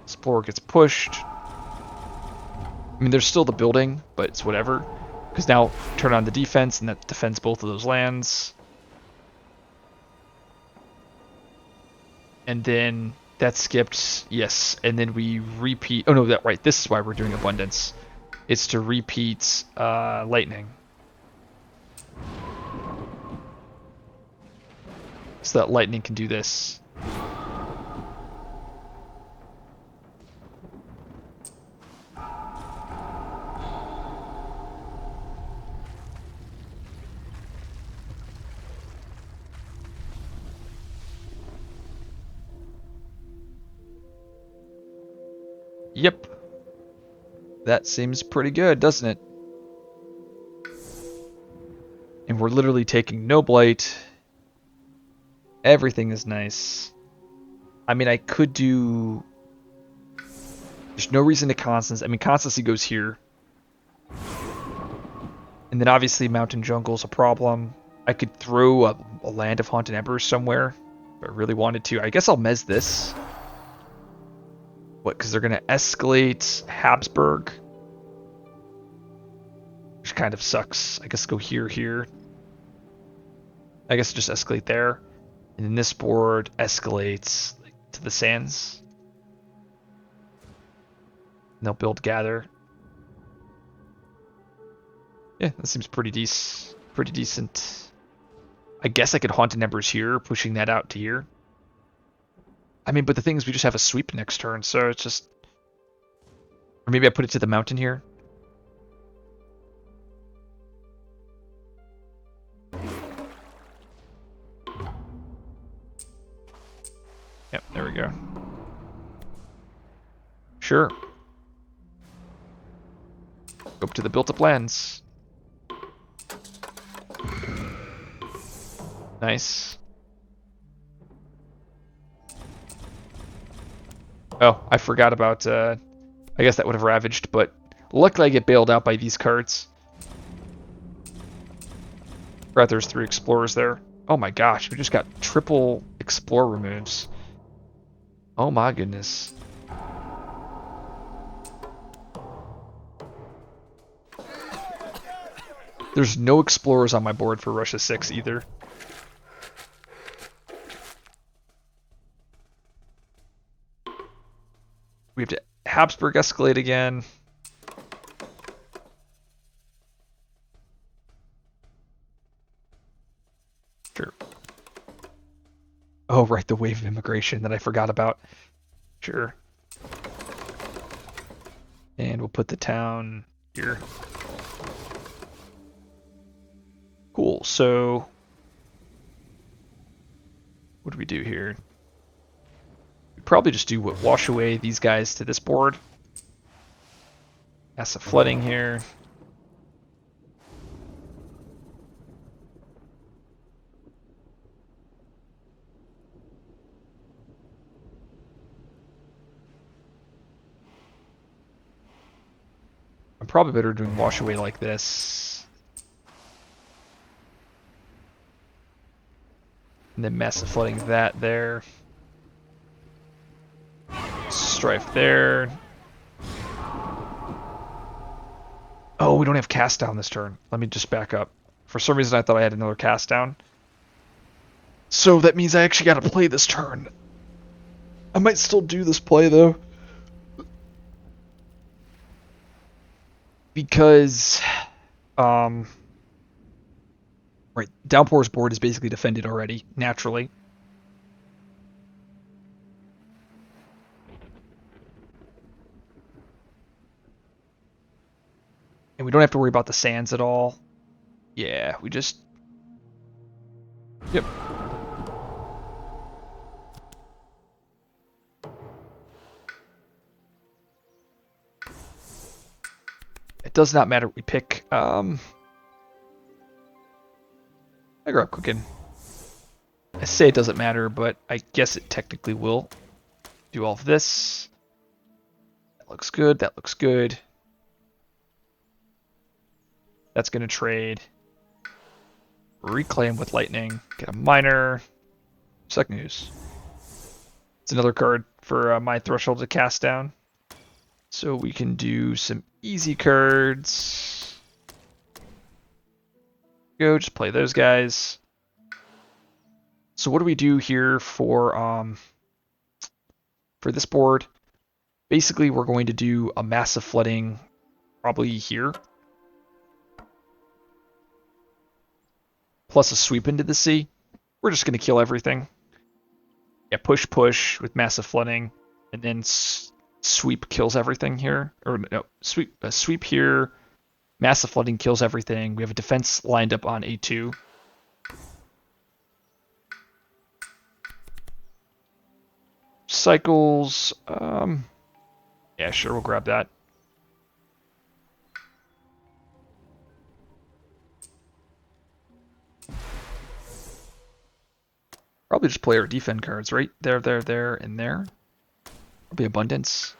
Speaker 1: Explorer gets pushed. I mean, there's still the building, but it's whatever. Because now turn on the defense, and that defends both of those lands. And then that skipped, yes. And then we repeat. Oh no, that right. This is why we're doing Abundance. It's to repeat Lightning. so that lightning can do this. Yep. That seems pretty good, doesn't it? And we're literally taking no blight. Everything is nice. I mean, I could do... There's no reason to constancy. I mean, constancy goes here. And then obviously Mountain Jungle's a problem. I could throw a Land of Haunted Embers somewhere if I really wanted to. I guess I'll mez this. What, because they're going to escalate Habsburg. Which kind of sucks. I guess go here. I guess just escalate there. And then this board escalates to the sands. And they'll build gather. Yeah, that seems pretty decent. I guess I could Haunted Embers here, pushing that out to here. I mean, but the thing is, we just have a sweep next turn, so it's just... Or maybe I put it to the mountain here. Yep, there we go. Sure. Go up to the built-up lands. Nice. Oh, I forgot about, I guess that would have ravaged, but luckily I get bailed out by these cards. Right, there's 3 explorers there. Oh my gosh, we just got triple explorer moves. Oh my goodness. There's no explorers on my board for Russia 6 either. We have to Habsburg escalate again. Sure. Oh, right, the wave of immigration that I forgot about. Sure. And we'll put the town here. Cool, so... What do we do here? Probably just do what, wash away these guys to this board. Massive flooding here. I'm probably better doing wash away like this. And then massive flooding that there. Strife there. Oh, we don't have cast down this turn. Let me just back up. For some reason I thought I had another cast down. So that means I actually gotta play this turn. I might still do this play though. Because right, Downpour's board is basically defended already, naturally. And we don't have to worry about the sands at all. Yeah, we just... Yep. It does not matter what we pick. I grab Quicken. I say it doesn't matter, but I guess it technically will. Do all of this. That looks good, that looks good. That's going to trade. Reclaim with Lightning. Get a Minor. Second use. It's another card for my Threshold to cast down. So we can do some easy cards. Go, just play those guys. So what do we do here for this board? Basically, we're going to do a massive flooding probably here. Plus a sweep into the sea. we're just going to kill everything. Yeah, push with massive flooding, and then sweep kills everything here. Or no, sweep here. Massive flooding kills everything. We have a defense lined up on A2. Cycles. Yeah, sure, we'll grab that. Probably just play our defend cards, right? There, and there. There'll be abundance.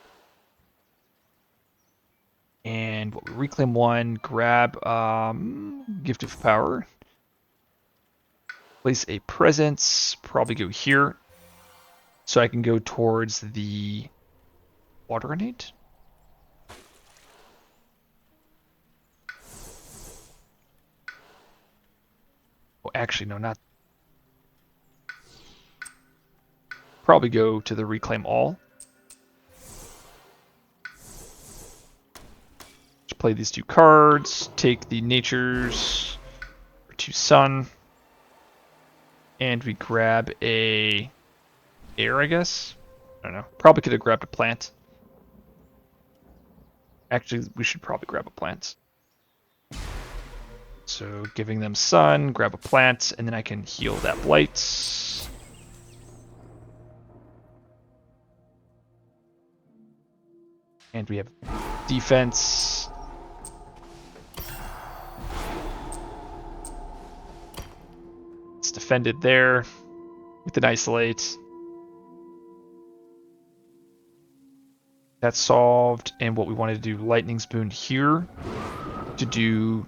Speaker 1: And what we reclaim one, grab Gift of Power. Place a presence, probably go here. So I can go towards the water grenade. Oh, actually, no, not. Probably go to the reclaim all. Just play these two cards, take the natures, or two sun, and we grab a air, I guess. I don't know. Probably could have grabbed a plant. Actually, we should probably grab a plant. So giving them sun, grab a plant, and then I can heal that blight. And we have defense. It's defended there with an isolate. That's solved. And what we wanted to do, lightning spoon here to do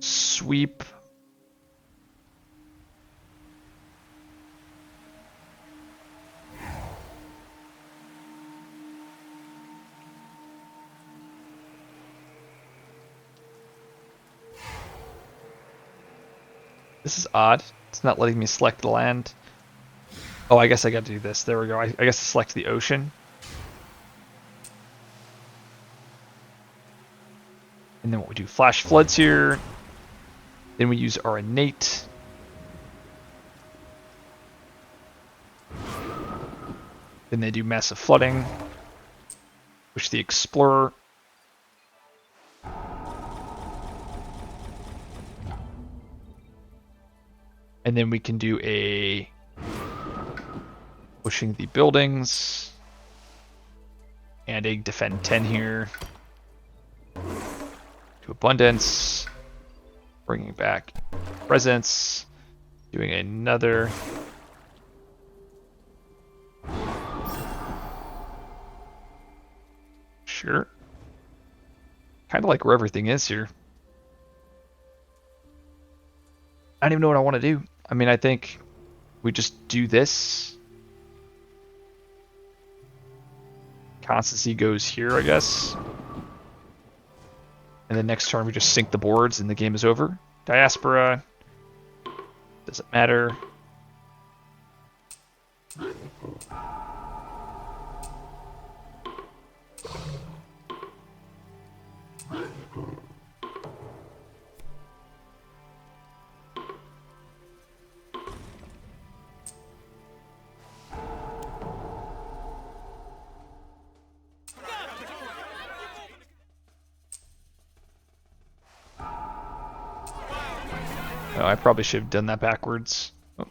Speaker 1: sweep. This is odd. It's not letting me select the land. Oh, I guess I got to do this. There we go. I guess to select the ocean. And then what we do, flash floods here. Then we use our innate. Then they do massive flooding. Push the explorer. And then we can do a pushing the buildings and a defend 10 here to abundance, bringing back presence, doing another. Sure. Kind of like where everything is here. I don't even know what I want to do. I mean, I think we just do this. Constancy goes here, I guess. And then next turn we just sink the boards and the game is over. Diaspora. Doesn't matter. Oh, I probably should have done that backwards. Oh.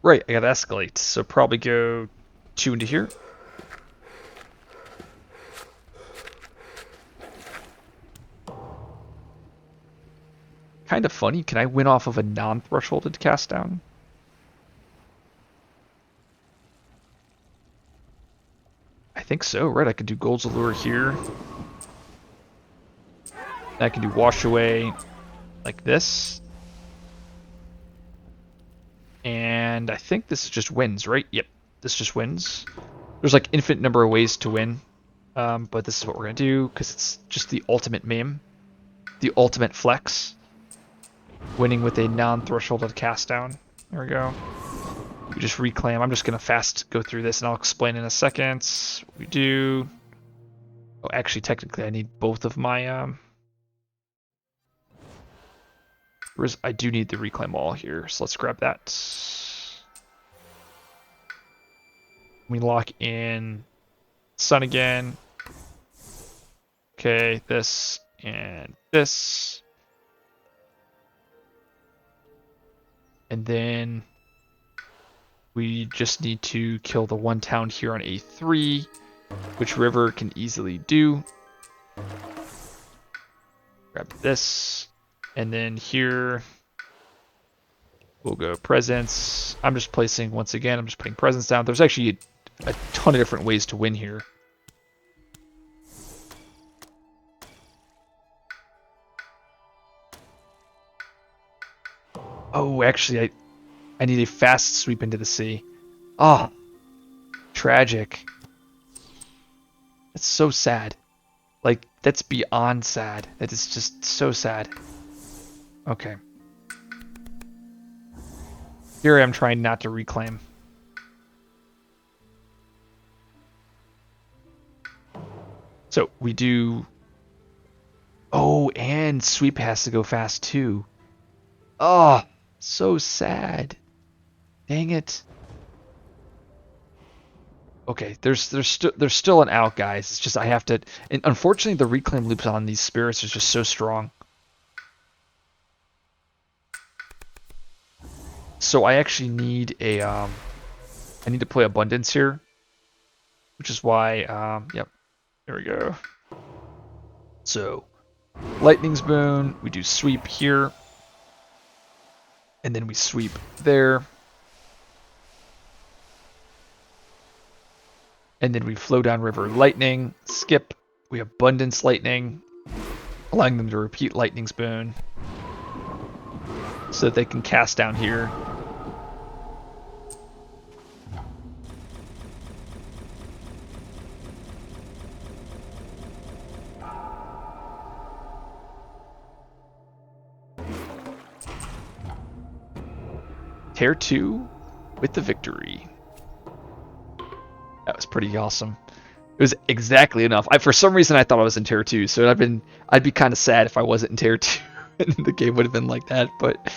Speaker 1: Right, I gotta escalate, so probably go 2 into here. Kind of funny, can I win off of a non-thresholded cast down? I think so, right? I could do Gold's Allure here. I can do Wash Away like this. And and I think this just wins, right? Yep, this just wins. There's like infinite number of ways to win, but this is what we're gonna do because it's just the ultimate meme, the ultimate flex. Winning with a non-thresholded cast down. There we go. We just reclaim. I'm just gonna fast go through this, and I'll explain in a second. What we do. Oh, actually, technically, I need both of my I do need the reclaim wall here, so let's grab that. We lock in sun again. Okay, this and this. And then we just need to kill the one town here on A3, which River can easily do. Grab this. And then here, we'll go presence. I'm just placing, once again, I'm just putting presence down. There's actually a ton of different ways to win here. Oh, actually, I need a fast sweep into the sea. Oh, tragic. That's so sad. Like, that's beyond sad. That is just so sad. Okay. Here I am trying not to reclaim. So we do... Oh, and sweep has to go fast too. Oh, so sad. Dang it. Okay, there's still an out, guys. It's just I have to... And unfortunately, the reclaim loops on these spirits is just so strong. So I actually need a... I need to play Abundance here. Which is why... yep. There we go. So, Lightning's Boon. We do sweep here. And then we sweep there. And then we flow down River Lightning, skip, we Abundance Lightning, allowing them to repeat Lightning's Boon so that they can cast down here. Tier 2 with the victory. That was pretty awesome. It was exactly enough. For some reason I thought I was in tier 2, so I'd be kind of sad if I wasn't in tier 2 and the game would have been like that, but